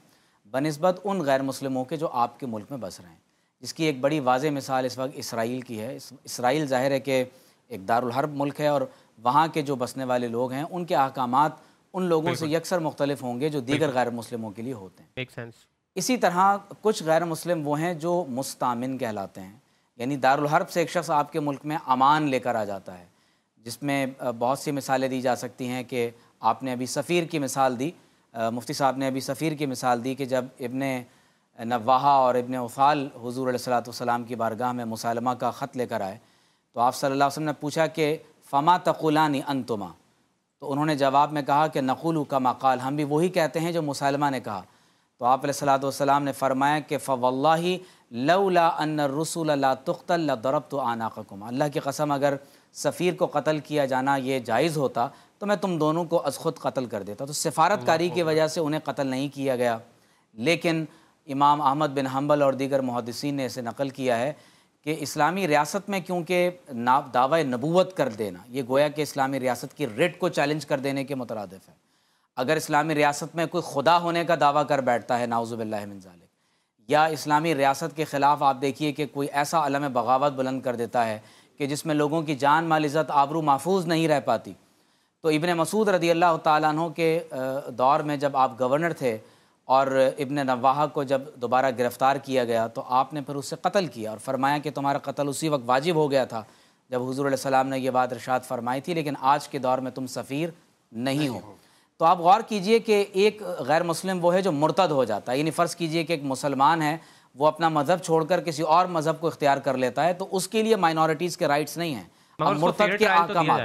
بنسبت ان غیر مسلموں کے جو آپ کے ملک میں بس رہے ہیں. جس کی ایک بڑی واضح مثال اس وقت اسرائیل کی ہے. اسرائیل ظاہر ہے کہ ایک دارالحرب ملک ہے اور وہاں کے جو بسنے والے لوگ ہیں ان کے احکامات ان لوگوں سے یکسر مختلف ہوں گے جو دیگر غیر مسلموں کے لیے ہوتے ہیں. Make sense. اسی طرح کچھ غیر مسلم وہ ہیں جو مستامن کہلاتے ہیں، یعنی دارالحرب سے ایک شخص آپ کے ملک میں امان لے کر آ جاتا ہے، جس میں بہت سی مثالیں دی جا سکتی ہیں کہ آپ نے ابھی سفیر کی مثال دی، مفتی صاحب نے ابھی سفیر کی مثال دی کہ جب ابن نواحہ اور ابن افعال حضور علیہ السلام کی بارگاہ میں مسالمہ کا خط لے کر آئے تو آپ صلی اللہ علیہ وسلم نے پوچھا کہ فما تقولانی انتما، تو انہوں نے جواب میں کہا کہ نقول کما قال، ہم بھی وہی کہتے ہیں جو مسالمہ نے کہا. تو آپ علیہ السلام نے فرمایا کہ فواللہ لولا ان الرسول لا تقتل لضربت اعناقکم، اللہ کی قسم اگر سفیر کو قتل کیا جانا یہ جائز ہوتا تو میں تم دونوں کو از خود قتل کر دیتا. تو سفارت کاری کی وجہ سے انہیں قتل نہیں کیا گیا. لیکن امام احمد بن حنبل اور دیگر محدثین نے اسے نقل کیا ہے کہ اسلامی ریاست میں کیونکہ دعوی نبوت کر دینا یہ گویا کہ اسلامی ریاست کی ریٹ کو چیلنج کر دینے کے مترادف ہے. اگر اسلامی ریاست میں کوئی خدا ہونے کا دعویٰ کر بیٹھتا ہے نعوذ باللہ من ذالک، یا اسلامی ریاست کے خلاف آپ دیکھیے کہ کوئی ایسا علم بغاوت بلند کر دیتا ہے کہ جس میں لوگوں کی جان مال عزت آبرو محفوظ نہیں رہ پاتی. تو ابن مسعود رضی اللہ تعالیٰ عنہ کے دور میں جب آپ گورنر تھے اور ابن نواحہ کو جب دوبارہ گرفتار کیا گیا تو آپ نے پھر اسے قتل کیا اور فرمایا کہ تمہارا قتل اسی وقت واجب ہو گیا تھا جب حضور علیہ السلام نے یہ بات ارشاد فرمائی تھی، لیکن آج کے دور میں تم سفیر نہیں ہو۔ تو آپ غور کیجئے کہ ایک غیر مسلم وہ ہے جو مرتد ہو جاتا ہے، یعنی فرض کیجئے کہ ایک مسلمان ہے، وہ اپنا مذہب چھوڑ کر کسی اور مذہب کو اختیار کر لیتا ہے، تو اس کے لیے مائنورٹیز کے رائٹس نہیں ہیں۔ اب مرتد کے احکامات،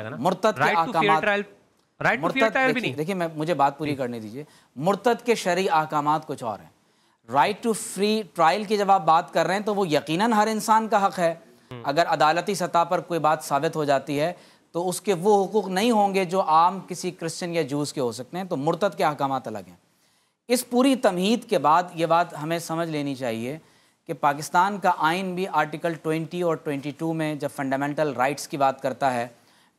دیکھیے میں مجھے بات پوری کرنے دیجئے، مرتد کے شرعی احکامات کچھ اور ہیں۔ رائٹ ٹو فری ٹرائل کی جب آپ بات کر رہے ہیں تو وہ یقیناً ہر انسان کا حق ہے۔ اگر عدالتی سطح پر کوئی بات ثابت ہو جاتی ہے تو اس کے وہ حقوق نہیں ہوں گے جو عام کسی کرسچن یا جوز کے ہو سکتے ہیں، تو مرتد کے احکامات الگ ہیں۔ اس پوری تمہید کے بعد یہ بات ہمیں سمجھ لینی چاہیے کہ پاکستان کا آئین بھی آرٹیکل 20 اور 22 میں جب فنڈامنٹل رائٹس کی بات کرتا ہے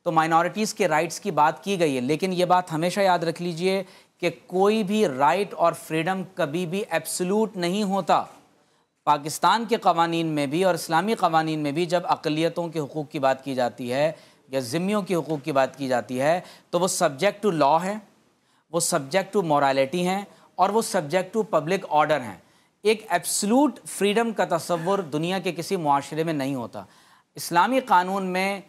تو مائنورٹیز کے رائٹس کی بات کی گئی ہے، لیکن یہ بات ہمیشہ یاد رکھ لیجئے کہ کوئی بھی رائٹ اور فریڈم کبھی بھی ایبسولوٹ نہیں ہوتا۔ پاکستان کے قوانین میں بھی اور اسلامی قوانین میں بھی جب اقلیتوں کے حقوق کی بات کی جاتی ہے یا ذمیوں کے حقوق کی بات کی جاتی ہے تو وہ سبجیکٹ ٹو لا ہے، وہ سبجیکٹ ٹو مورالٹی ہیں اور وہ سبجیکٹ ٹو پبلک آرڈر ہیں۔ ایک ایبسولوٹ فریڈم کا تصور دنیا کے کسی معاشرے میں نہیں ہوتا۔ اسلامی قانون میں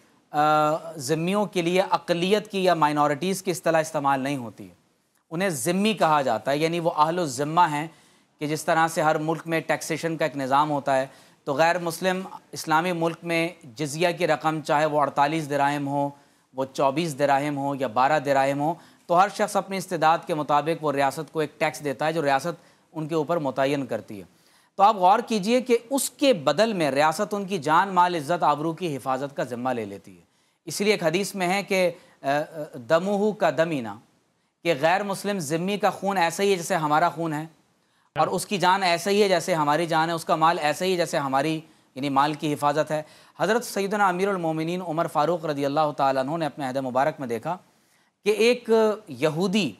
ذمیوں کے لیے اقلیت کی یا مائنورٹیز کی اصطلاح استعمال نہیں ہوتی ہے، انہیں ذمی کہا جاتا ہے، یعنی وہ اہل الذمہ ہیں کہ جس طرح سے ہر ملک میں ٹیکسیشن کا ایک نظام ہوتا ہے تو غیر مسلم اسلامی ملک میں جزیہ کی رقم چاہے وہ 48 دراہم ہو، وہ 24 دراہم ہو یا 12 دراہم ہو، تو ہر شخص اپنی استعداد کے مطابق وہ ریاست کو ایک ٹیکس دیتا ہے جو ریاست ان کے اوپر متعین کرتی ہے۔ تو آپ غور کیجئے کہ اس کے بدل میں ریاست ان کی جان مال عزت آبرو کی حفاظت کا ذمہ لے لیتی ہے۔ اس لیے ایک حدیث میں ہے کہ دمہ کا دمینا، کہ غیر مسلم ذمی کا خون ایسا ہی ہے جیسے ہمارا خون ہے، اور اس کی جان ایسا ہی ہے جیسے ہماری جان ہے، اس کا مال ایسا ہی ہے جیسے ہماری یعنی مال کی حفاظت ہے۔ حضرت سیدنا امیر المومنین عمر فاروق رضی اللہ تعالیٰ عنہ نے اپنے عہد مبارک میں دیکھا کہ ایک یہودی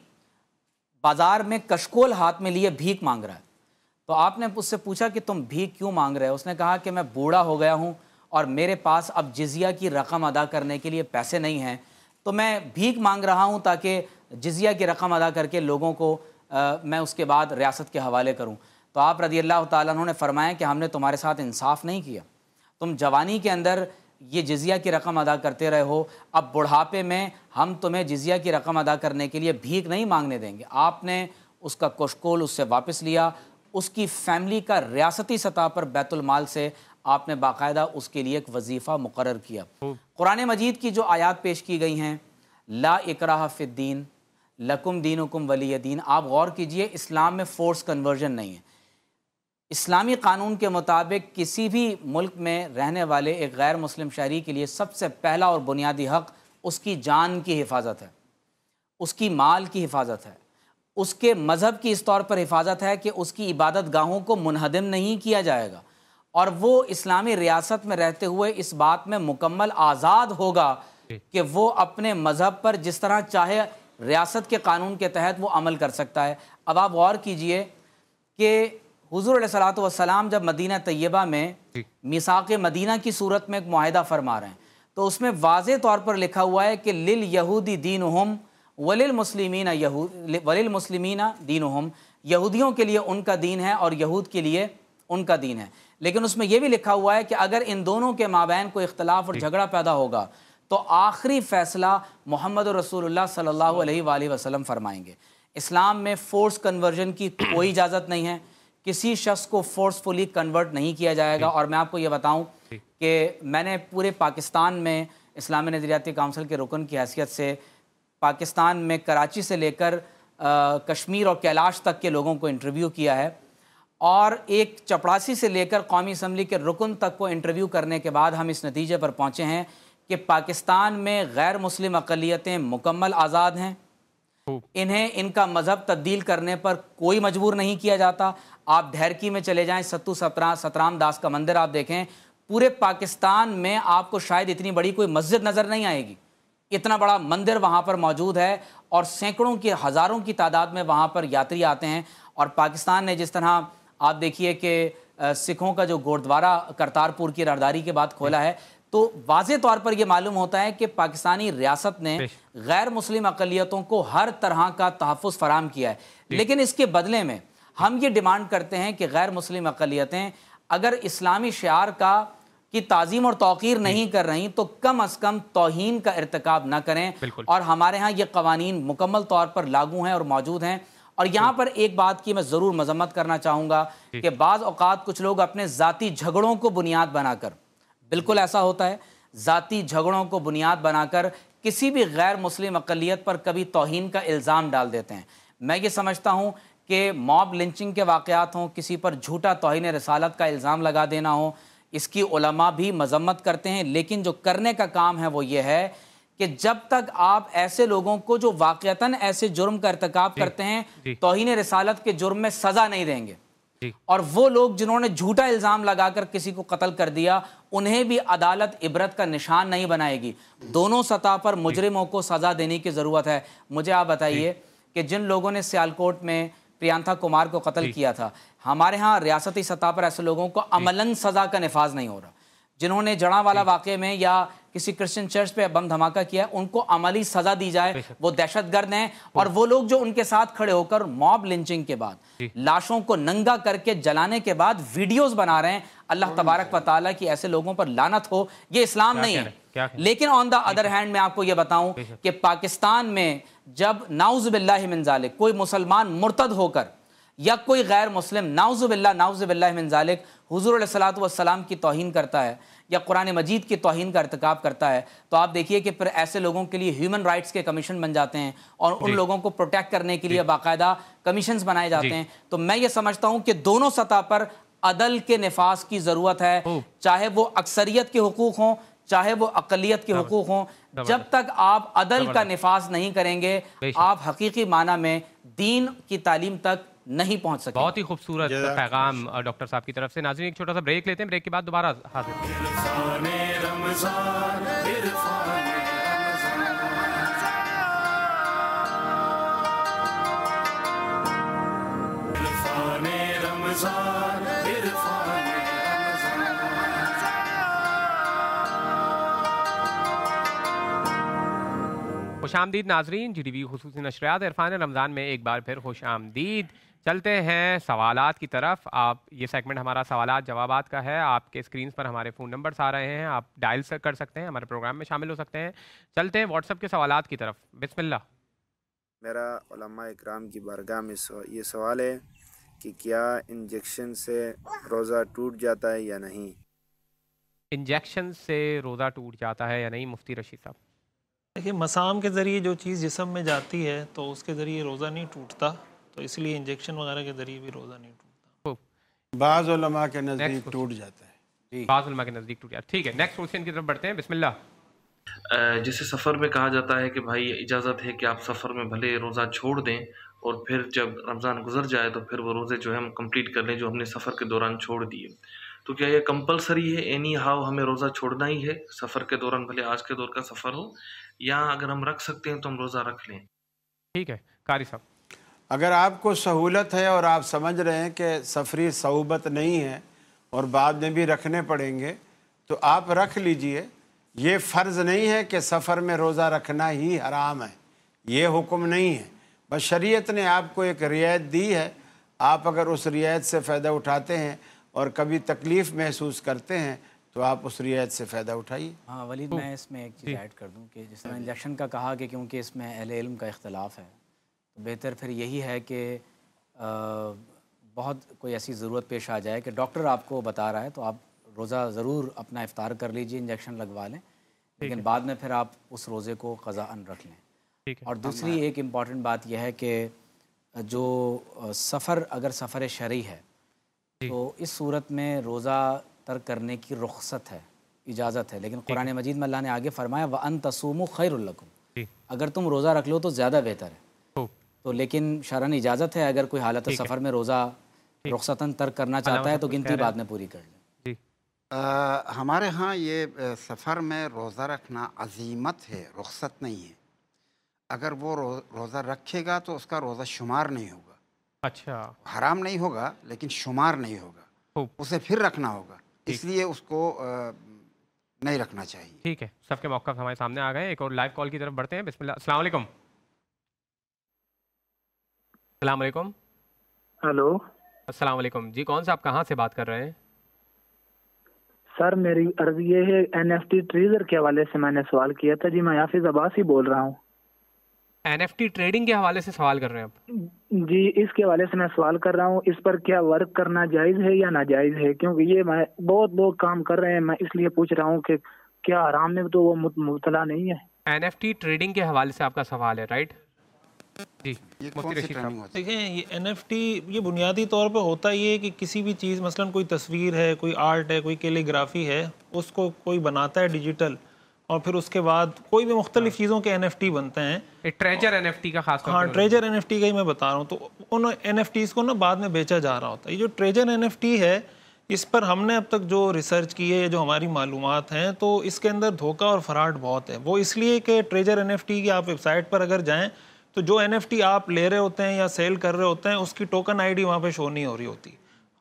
بازار میں کشکول ہاتھ میں لیے بھیک مانگ رہا ہے، تو آپ نے اس سے پوچھا کہ تم بھیک کیوں مانگ رہے ہو؟ اس نے کہا کہ میں بوڑھا ہو گیا ہوں اور میرے پاس اب جزیہ کی رقم ادا کرنے کے لیے پیسے نہیں ہیں، تو میں بھیک مانگ رہا ہوں تاکہ جزیہ کی رقم ادا کر کے لوگوں کو میں اس کے بعد ریاست کے حوالے کروں۔ تو آپ رضی اللہ تعالیٰ عنہ نے فرمایا کہ ہم نے تمہارے ساتھ انصاف نہیں کیا، تم جوانی کے اندر یہ جزیہ کی رقم ادا کرتے رہے ہو، اب بڑھاپے میں ہم تمہیں جزیہ کی رقم ادا کرنے کے لیے بھیک نہیں مانگنے دیں گے۔ آپ نے اس کا کشکول اس سے واپس لیا، اس کی فیملی کا ریاستی سطح پر بیت المال سے آپ نے باقاعدہ اس کے لیے ایک وظیفہ مقرر کیا۔ قرآن مجید کی جو آیات پیش کی گئی ہیں، لا اکراہ فی الدین لکم دینکم ولی دین، آپ غور کیجئے اسلام میں فورس کنورژن نہیں ہے۔ اسلامی قانون کے مطابق کسی بھی ملک میں رہنے والے ایک غیر مسلم شہری کے لیے سب سے پہلا اور بنیادی حق اس کی جان کی حفاظت ہے، اس کی مال کی حفاظت ہے، اس کے مذہب کی اس طور پر حفاظت ہے کہ اس کی عبادت گاہوں کو منہدم نہیں کیا جائے گا، اور وہ اسلامی ریاست میں رہتے ہوئے اس بات میں مکمل آزاد ہوگا کہ وہ اپنے مذہب پر جس طرح چاہے ریاست کے قانون کے تحت وہ عمل کر سکتا ہے۔ اب آپ غور کیجئے کہ حضور علیہ الصلوۃ والسلام جب مدینہ طیبہ میں میثاق مدینہ کی صورت میں ایک معاہدہ فرما رہے ہیں تو اس میں واضح طور پر لکھا ہوا ہے کہ لِلْيَهُودِ دِينُهُمْ وَلِلْمُسْلِمِينَ دِينُهُمْ، یہودیوں کے لیے ان کا دین ہے اور یہود کے لیے ان کا دین ہے، لیکن اس میں یہ بھی لکھا ہوا ہے کہ اگر ان دونوں کے مابین کوئی اختلاف اور جھگڑا پیدا ہوگا تو آخری فیصلہ محمد رسول اللہ صلی اللہ علیہ وآلہ وسلم فرمائیں گے۔ اسلام میں فورس کنورژن کی کوئی اجازت نہیں ہے، کسی شخص کو فورسفلی کنورٹ نہیں کیا جائے گا۔ اور میں آپ کو یہ بتاؤں کہ میں نے پورے پاکستان میں اسلامی نظریاتی کونسل کے رکن کی حیثیت سے پاکستان میں کراچی سے لے کر کشمیر اور کیلاش تک کے لوگوں کو انٹرویو کیا ہے، اور ایک چپڑاسی سے لے کر قومی اسمبلی کے رکن تک کو انٹرویو کرنے کے بعد ہم اس نتیجے پر پہنچے ہیں کہ پاکستان میں غیر مسلم اقلیتیں مکمل آزاد ہیں، انہیں ان کا مذہب تبدیل کرنے پر کوئی مجبور نہیں کیا جاتا۔ آپ ڈھیرکی میں چلے جائیں، ستو سترام داس کا مندر آپ دیکھیں، پورے پاکستان میں آپ کو شاید اتنی بڑی کوئی مسجد نظر نہیں آئے گی، اتنا بڑا مندر وہاں پر موجود ہے، اور سینکڑوں کی ہزاروں کی تعداد میں وہاں پر یاتری آتے ہیں۔ اور پاکستان نے جس طرح آپ دیکھیے کہ سکھوں کا جو گوردوارہ کرتارپور کی راہداری کے بعد کھولا ہے، تو واضح طور پر یہ معلوم ہوتا ہے کہ پاکستانی ریاست نے غیر مسلم اقلیتوں کو ہر طرح کا تحفظ فراہم کیا ہے، لیکن اس کے بدلے میں ہم یہ ڈیمانڈ کرتے ہیں کہ غیر مسلم اقلیتیں اگر اسلامی شعار کا کی تعظیم اور توقیر نہیں کر رہی تو کم از کم توہین کا ارتکاب نہ کریں. اور ہمارے ہاں یہ قوانین مکمل طور پر لاگو ہیں اور موجود ہیں. اور یہاں پر ایک بات کی میں ضرور مذمت کرنا چاہوں گا کہ بعض اوقات کچھ لوگ اپنے ذاتی جھگڑوں کو بنیاد بنا کر، بالکل ایسا ہوتا ہے، ذاتی جھگڑوں کو بنیاد بنا کر کسی بھی غیر مسلم اقلیت پر کبھی توہین کا الزام ڈال دیتے ہیں. میں یہ سمجھتا ہوں کہ موب لنچنگ کے واقعات ہوں، کسی پر جھوٹا توہین رسالت کا الزام لگا دینا ہو، اس کی علماء بھی مذمت کرتے ہیں. لیکن جو کرنے کا کام ہے وہ یہ ہے کہ جب تک آپ ایسے لوگوں کو جو واقعتاً ایسے جرم کا ارتکاب کرتے ہیں توہین رسالت کے جرم میں سزا نہیں دیں گے، اور وہ لوگ جنہوں نے جھوٹا الزام لگا کر کسی کو قتل کر دیا انہیں بھی عدالت عبرت کا نشان نہیں بنائے گی. دونوں سطح پر مجرموں کو سزا دینے کی ضرورت ہے. مجھے آپ بتائیے کہ جن لوگوں نے سیالکوٹ میں پریانتھا کمار کو قتل کیا تھا، ہمارے ہاں ریاستی سطح پر ایسے لوگوں کو عملاً سزا کا نفاذ نہیں ہو رہا. جنہوں نے جڑاں والا واقعے میں یا کسی کرسچن چرچ پہ بم دھماکہ کیا ہے ان کو عملی سزا دی جائے، وہ دہشت گرد ہیں. اور وہ لوگ جو ان کے ساتھ کھڑے ہو کر موب لنچنگ کے بعد لاشوں کو ننگا کر کے جلانے کے بعد ویڈیوز بنا رہے ہیں، اللہ تبارک و تعالیٰ کی ایسے لوگوں پر لعنت ہو. یہ اسلام نہیں ہے. لیکن آن دا ادر ہینڈ میں آپ کو یہ بتاؤں کہ پاکستان میں جب نعوذ باللہ من ذالک کوئی مسلمان مرتد ہو کر یا کوئی غیر مسلم نعوذ باللہ من ذالک حضور علیہ الصلوۃ والسلام کی توہین کرتا ہے یا قرآن مجید کی توہین کا ارتکاب کرتا ہے تو آپ دیکھیے کہ پھر ایسے لوگوں کے لیے ہیومن رائٹس کے کمیشن بن جاتے ہیں اور ان لوگوں کو پروٹیکٹ کرنے کے لیے باقاعدہ کمیشنز بنائے جاتے ہیں. تو میں یہ سمجھتا ہوں کہ دونوں سطح پر عدل کے نفاذ کی ضرورت ہے، چاہے وہ اکثریت کے حقوق ہوں چاہے وہ اقلیت کے حقوق ہوں. جب تک آپ عدل کا نفاذ نہیں کریں گے آپ حقیقی معنی میں دین کی تعلیم تک نہیں پہنچ سکے. بہت ہی خوبصورت پیغام ڈاکٹر صاحب کی طرف سے. ناظرین ایک چھوٹا سا بریک لیتے ہیں، بریک کے بعد دوبارہ حاضر ہیں. عرفان رمضان عرفان رمضان عرفان خوش آمدید ناظرین، جی ٹی وی خصوصی نشریات عرفان رمضان میں ایک بار پھر خوش آمدید. چلتے ہیں سوالات کی طرف. آپ یہ سیگمنٹ ہمارا سوالات جوابات کا ہے. آپ کے اسکرینز پر ہمارے فون نمبرز آ رہے ہیں، آپ ڈائل کر سکتے ہیں، ہمارے پروگرام میں شامل ہو سکتے ہیں. چلتے ہیں واٹس ایپ کے سوالات کی طرف. بسم اللہ. میرا علماء اکرام کی بارگاہ میں یہ سوال ہے کہ کیا انجیکشن سے روزہ ٹوٹ جاتا ہے یا نہیں؟ انجیکشن سے روزہ ٹوٹ جاتا ہے یا نہیں مفتی رشید صاحب؟ دیکھیے مسام کے ذریعے جو چیز جسم میں جاتی ہے تو اس کے ذریعے روزہ نہیں ٹوٹتا، تو اس لیے انجیکشن وغیرہ کے ذریعے بھی روزہ نہیں ٹوٹتا. بعض علماء کے نزدیک ٹوٹ جاتا ہے. بعض علماء کے نزدیک ٹوٹ جاتا ہے. ٹھیک ہے، نیکسٹ کوشچن کی طرف بڑھتے ہیں. بسم اللہ. جیسے سفر میں کہا جاتا ہے کہ بھائی اجازت ہے کہ آپ سفر میں بھلے روزہ چھوڑ دیں اور پھر جب رمضان گزر جائے تو پھر وہ روزے جو ہے ہم کمپلیٹ کر لیں جو ہم نے سفر کے دوران چھوڑ دیے. تو کیا یہ کمپلسری ہے، اینی ہاؤ ہمیں روزہ چھوڑنا ہی ہے سفر کے دوران، بھلے آج کے دور کا سفر ہو، یا اگر ہم رکھ سکتے ہیں تو ہم روزہ رکھ لیں؟ ٹھیک ہے قاری صاحب. اگر آپ کو سہولت ہے اور آپ سمجھ رہے ہیں کہ سفری صعوبت نہیں ہے اور بعد میں بھی رکھنے پڑیں گے تو آپ رکھ لیجئے. یہ فرض نہیں ہے کہ سفر میں روزہ رکھنا ہی حرام ہے، یہ حکم نہیں ہے. بس شریعت نے آپ کو ایک رعایت دی ہے، آپ اگر اس رعایت سے فائدہ اٹھاتے ہیں اور کبھی تکلیف محسوس کرتے ہیں تو آپ اس رعایت سے فائدہ اٹھائیے. ہاں ولید، میں اس میں ایک چیز ایڈ کر دوں کہ جس طرح انجیکشن کا کہا کہ کیونکہ اس میں اہل علم کا اختلاف ہے تو بہتر پھر یہی ہے کہ بہت کوئی ایسی ضرورت پیش آ جائے کہ ڈاکٹر آپ کو بتا رہا ہے تو آپ روزہ ضرور اپنا افطار کر لیجئے، انجیکشن لگوا لیں، لیکن بعد میں پھر آپ اس روزے کو قضاءً رکھ لیں. اور دوسری ایک امپورٹنٹ بات یہ ہے کہ جو سفر اگر سفر شرعی ہے تو اس صورت میں روزہ ترک کرنے کی رخصت ہے، اجازت ہے، لیکن قرآن مجید میں اللہ نے آگے فرمایا وَأَن تَصُومُوا خَيْرٌ لَكُمْ، اگر تم روزہ رکھ لو تو زیادہ بہتر ہے. تو لیکن شرعاً اجازت ہے، اگر کوئی حالت سفر میں روزہ رخصتاً ترک کرنا چاہتا ہے تو گنتی بعد میں پوری کر لیں. ہمارے ہاں یہ سفر میں روزہ رکھنا عزیمت ہے، رخصت نہیں ہے. اگر وہ روزہ رکھے گا تو اس کا روزہ شمار نہیں ہوگا. اچھا، حرام نہیں ہوگا لیکن شمار نہیں ہوگا، اسے پھر رکھنا ہوگا، اس لیے اس کو نہیں رکھنا چاہیے. ٹھیک ہے، سب کے موقف ہمارے سامنے آ گئے. ایک اور لائیو کال کی طرف بڑھتے ہیں. بسم اللہ. السلام علیکم. السلام علیکم. ہلو. السلام علیکم جی، کون سے آپ کہاں سے بات کر رہے ہیں؟ سر میری عرض یہ ہے NFT ٹریزر کے حوالے سے میں نے سوال کیا تھا جی. میں حافظ عباس ہی بول رہا ہوں. NFT ٹریڈنگ کے حوالے سے سوال کر رہے ہیں آپ؟ جی اس کے حوالے سے میں سوال کر رہا ہوں, اس پر کیا ورک کرنا جائز ہے یا ناجائز ہے؟ کیونکہ یہ میں بہت لوگ کام کر رہے ہیں, میں اس لیے پوچھ رہا ہوں کہ کیا حرام میں تو وہ مبتلا نہیں ہے؟ NFT ٹریڈنگ کے حوالے سے آپ کا سوال ہے, رائٹ جی. یہ کون سی ٹریننگ ہوتی ہے؟ دیکھیں یہ NFT یہ بنیادی طور پہ ہوتا یہ ہے کہ کسی بھی چیز مثلا کوئی تصویر ہے, کوئی آرٹ ہے, کوئی کیلیگرافی ہے, اس کو کوئی بناتا ہے ڈیجیٹل, اور پھر اس کے بعد کوئی بھی مختلف چیزوں کے NFT بنتے ہیں. ٹریجر NFT کا خاص طور ہاں ٹریجر NFT کا ہی میں بتا رہا ہوں. تو ان NFTs کو نا بعد میں بیچا جا رہا ہوتا ہے. یہ جو ٹریجر NFT ہے اس پر ہم نے اب تک جو ریسرچ کی ہے, جو ہماری معلومات ہیں, تو اس کے اندر دھوکہ اور فراڈ بہت ہے. وہ اس لیے کہ ٹریجر NFT کی آپ ویب سائٹ پر اگر جائیں تو جو NFT آپ لے رہے ہوتے ہیں یا سیل کر رہے ہوتے ہیں اس کی ٹوکن ID وہاں پہ شو نہیں ہو رہی ہوتی.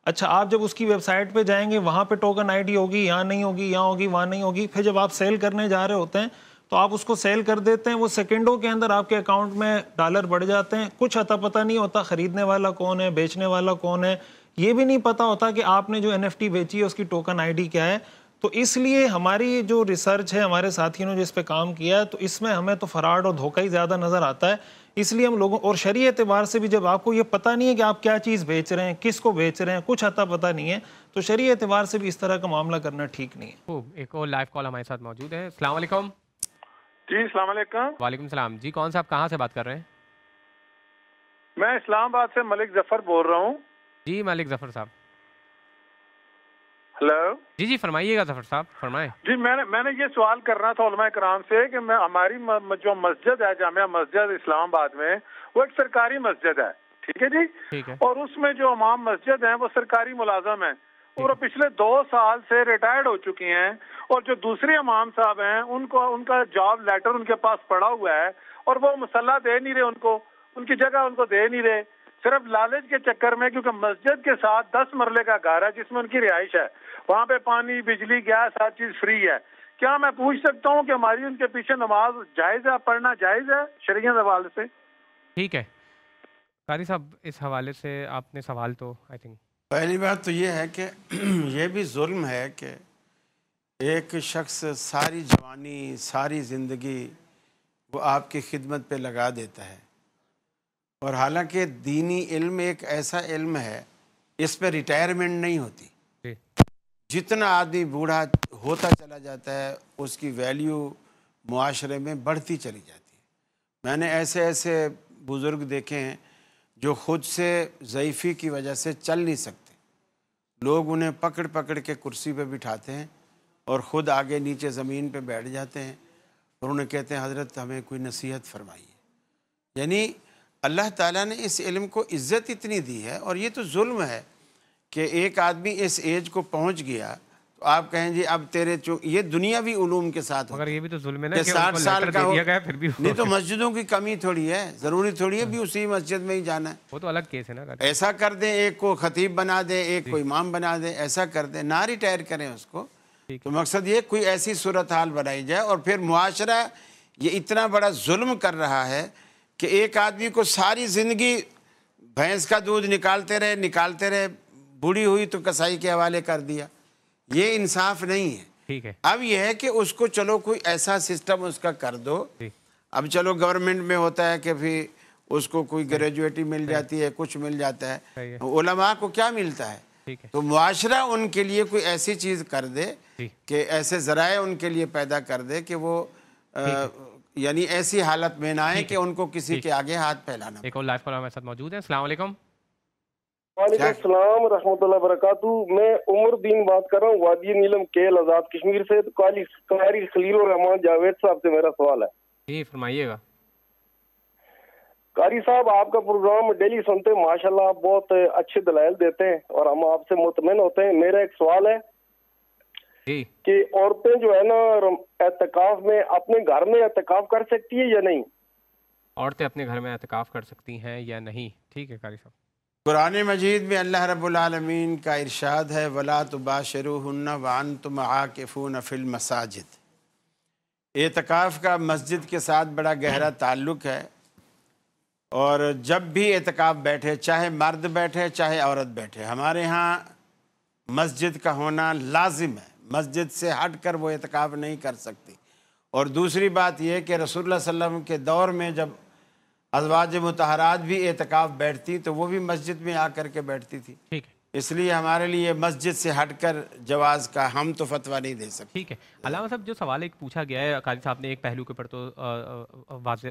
اچھا آپ جب اس کی ویب سائٹ پہ جائیں گے وہاں پہ ٹوکن ID ہوگی, یہاں نہیں ہوگی, یہاں ہوگی, وہاں نہیں ہوگی. پھر جب آپ سیل کرنے جا رہے ہوتے ہیں تو آپ اس کو سیل کر دیتے ہیں, وہ سیکنڈوں کے اندر آپ کے اکاؤنٹ میں ڈالر بڑھ جاتے ہیں. کچھ اتا پتہ نہیں ہوتا خریدنے والا کون ہے, بیچنے والا کون ہے, یہ بھی نہیں پتا ہوتا کہ آپ نے جو NFT بیچی ہے اس کی ٹوکن ID کیا ہے. تو اس لیے ہماری جو ریسرچ ہے, ہمارے ساتھیوں نے جو اس پہ کام کیا ہے, تو اس میں ہمیں تو فراڈ اور دھوکہ ہی زیادہ نظر آتا ہے. اس لیے ہم لوگوں, اور شرعی اعتبار سے بھی جب آپ کو یہ پتہ نہیں ہے کہ آپ کیا چیز بیچ رہے ہیں, کس کو بیچ رہے ہیں, کچھ اتا پتہ نہیں ہے, تو شرعی اعتبار سے بھی اس طرح کا معاملہ کرنا ٹھیک نہیں ہے. ایک اور لائیو کال ہمارے ساتھ موجود ہے. السلام علیکم. جی السلام علیکم. وعلیکم السلام جی. کون صاحب کہاں سے بات کر رہے ہیں؟ میں اسلام آباد سے ملک ظفر بول رہا ہوں. جی ملک ظفر صاحب. ہلو. جی فرمائیے گا ظفر صاحب, فرمائیں. جی میں نے یہ سوال کرنا تھا علماء کرام سے کہ ہماری جو مسجد ہے, جامعہ مسجد اسلام آباد میں, وہ ایک سرکاری مسجد ہے, ٹھیک ہے جی, ٹھیک ہے, اور اس میں جو امام مسجد ہیں وہ سرکاری ملازم ہیں, اور وہ پچھلے 2 سال سے ریٹائرڈ ہو چکی ہیں, اور جو دوسرے امام صاحب ہیں ان کا جاب لیٹر ان کے پاس پڑا ہوا ہے, اور وہ مسلح دے نہیں رہے, ان کی جگہ ان کو دے نہیں رہے, صرف لالچ کے چکر میں, کیونکہ مسجد کے ساتھ 10 مرلے کا گھر ہے جس میں ان کی رہائش ہے, وہاں پہ پانی, بجلی, گیس ہر چیز فری ہے. کیا میں پوچھ سکتا ہوں کہ ہماری ان کے پیچھے نماز جائز ہے, پڑھنا جائز ہے شریعت حوالے سے؟ ٹھیک ہے قاری صاحب, اس حوالے سے آپ نے سوال تو آئی تھنک. پہلی بات تو یہ ہے کہ یہ بھی ظلم ہے کہ ایک شخص ساری جوانی, ساری زندگی وہ آپ کی خدمت پہ لگا دیتا ہے, اور حالانکہ دینی علم ایک ایسا علم ہے اس پہ ریٹائرمنٹ نہیں ہوتی. جتنا آدمی بوڑھا ہوتا چلا جاتا ہے اس کی ویلیو معاشرے میں بڑھتی چلی جاتی ہے. میں نے ایسے بزرگ دیکھے ہیں جو خود سے ضعیفی کی وجہ سے چل نہیں سکتے, لوگ انہیں پکڑ کے کرسی پہ بٹھاتے ہیں اور خود آگے نیچے زمین پہ بیٹھ جاتے ہیں, اور انہیں کہتے ہیں حضرت ہمیں کوئی نصیحت فرمائیے. یعنی اللہ تعالیٰ نے اس علم کو عزت اتنی دی ہے, اور یہ تو ظلم ہے کہ ایک آدمی اس ایج کو پہنچ گیا تو آپ کہیں جی اب تیرے یہ دنیاوی علوم کے ساتھ مگر یہ بھی تو ظلم ہے نا کہ 60 سال کا ہو پھر بھی نہیں تو مسجدوں کی کمی تھوڑی ہے, ضروری تھوڑی ہے بھی اسی مسجد میں ہی جانا ہے. وہ تو الگ کیس ہے نا. ایسا کر دیں, ایک کو خطیب بنا دیں, ایک کو امام بنا دیں, ایسا کر دیں, نہ ریٹائر کریں اس کو. تو مقصد یہ کوئی ایسی صورتحال بنائی جائے. اور پھر معاشرہ یہ اتنا بڑا ظلم کر رہا ہے کہ ایک آدمی کو ساری زندگی بھینس کا دودھ نکالتے رہے, بوڑھی ہوئی تو کسائی کے حوالے کر دیا. یہ انصاف نہیں ہے. ٹھیک ہے, اب یہ ہے کہ اس کو چلو کوئی ایسا سسٹم اس کا کر دو. اب چلو گورنمنٹ میں ہوتا ہے کہ پھر اس کو کوئی گریجویٹی مل جاتی ہے, کچھ مل جاتا ہے, علماء کو کیا ملتا ہے. تو معاشرہ ان کے لیے کوئی ایسی چیز کر دے کہ ایسے ذرائع ان کے لیے پیدا کر دے کہ وہ یعنی ایسی حالت میں نہ آئے کہ ان کو کسی کے آگے ہاتھ پھیلانا. ایک اور لائیو کال ہمارے ساتھ موجود ہے. السلام علیکم. وعلیکم السلام ورحمۃ اللہ وبرکاتہ. میں عمر دین بات کر رہا ہوں, وادی نیلم کیل آزاد کشمیر سے. قاری خلیل الرحمان جاوید صاحب سے میرا سوال ہے. جی فرمائیے گا. قاری صاحب آپ کا پروگرام ڈیلی سنتے ہیں, ماشاءاللہ آپ بہت اچھے دلائل دیتے ہیں اور ہم آپ سے مطمئن ہوتے ہیں. میرا ایک سوال ہے کہ عورتیں جو ہے نا اعتکاف میں اپنے گھر میں اعتکاف کر سکتی ہے یا نہیں؟ عورتیں اپنے گھر میں اعتکاف کر سکتی ہیں یا نہیں؟ ٹھیک ہے قاری صاحب. قرآن مجید میں اللہ رب العالمین کا ارشاد ہے وَلَا تُبَاشِرُوهُنَّ وَأَنْتُمْ عَاكِفُونَ فِي الْمَسَاجِدِ. اعتکاف کا مسجد کے ساتھ بڑا گہرا تعلق ہے, اور جب بھی اعتکاف بیٹھے, چاہے مرد بیٹھے چاہے عورت بیٹھے, ہمارے ہاں مسجد کا ہونا لازم ہے. مسجد سے ہٹ کر وہ اعتکاف نہیں کر سکتی۔ اور دوسری بات یہ کہ رسول اللہ صلی اللہ علیہ وسلم کے دور میں جب ازواج مطہرات بھی اعتکاف بیٹھتی تو وہ بھی مسجد میں آ کر کے بیٹھتی تھی۔ ٹھیک ہے، اس لیے ہمارے لیے مسجد سے ہٹ کر جواز کا ہم تو فتویٰ نہیں دے سکتے۔ ٹھیک ہے علامہ صاحب، جو سوال ایک پوچھا گیا ہے قاضی صاحب نے ایک پہلو کے اوپر تو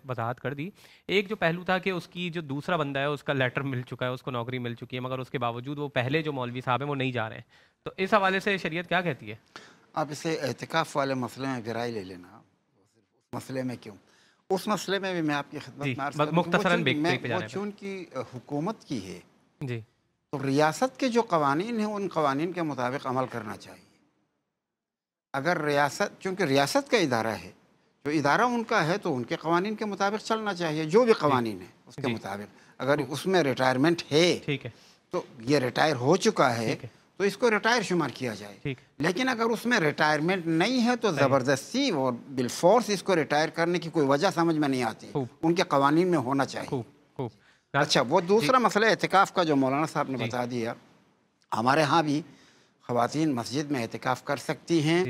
وضاحت کر دی۔ ایک جو پہلو تھا کہ اس کی جو دوسرا بندہ ہے اس کا لیٹر مل چکا ہے، اس کو نوکری مل چکی ہے، مگر اس کے باوجود وہ پہلے جو مولوی صاحب ہیں وہ نہیں جا رہے ہیں، تو اس حوالے سے شریعت کیا کہتی ہے؟ آپ اسے اعتکاف والے مسئلے میں بھی رائے لے لینا، اس مسئلے میں کیوں، اس مسئلے میں بھی میں آپ کی خدمت میں عرض کروں وہ چونکہ حکومت کی ہے جی، تو ریاست کے جو قوانین ہیں ان قوانین کے مطابق عمل کرنا چاہیے۔ اگر ریاست، چونکہ ریاست کا ادارہ ہے، جو ادارہ ان کا ہے تو ان کے قوانین کے مطابق چلنا چاہیے، جو بھی قوانین ہیں اس کے مطابق۔ اگر اس میں ریٹائرمنٹ ہے تو یہ ریٹائر ہو چکا ہے تو اس کو ریٹائر شمار کیا جائے، لیکن اگر اس میں ریٹائرمنٹ نہیں ہے تو زبردستی اور بالفورس اس کو ریٹائر کرنے کی کوئی وجہ سمجھ میں نہیں آتی، ان کے قوانین میں ہونا چاہیے۔ اچھا، وہ دوسرا مسئلہ اعتکاف کا جو مولانا صاحب نے بتا دیا، ہمارے ہاں بھی خواتین مسجد میں اعتکاف کر سکتی ہیں،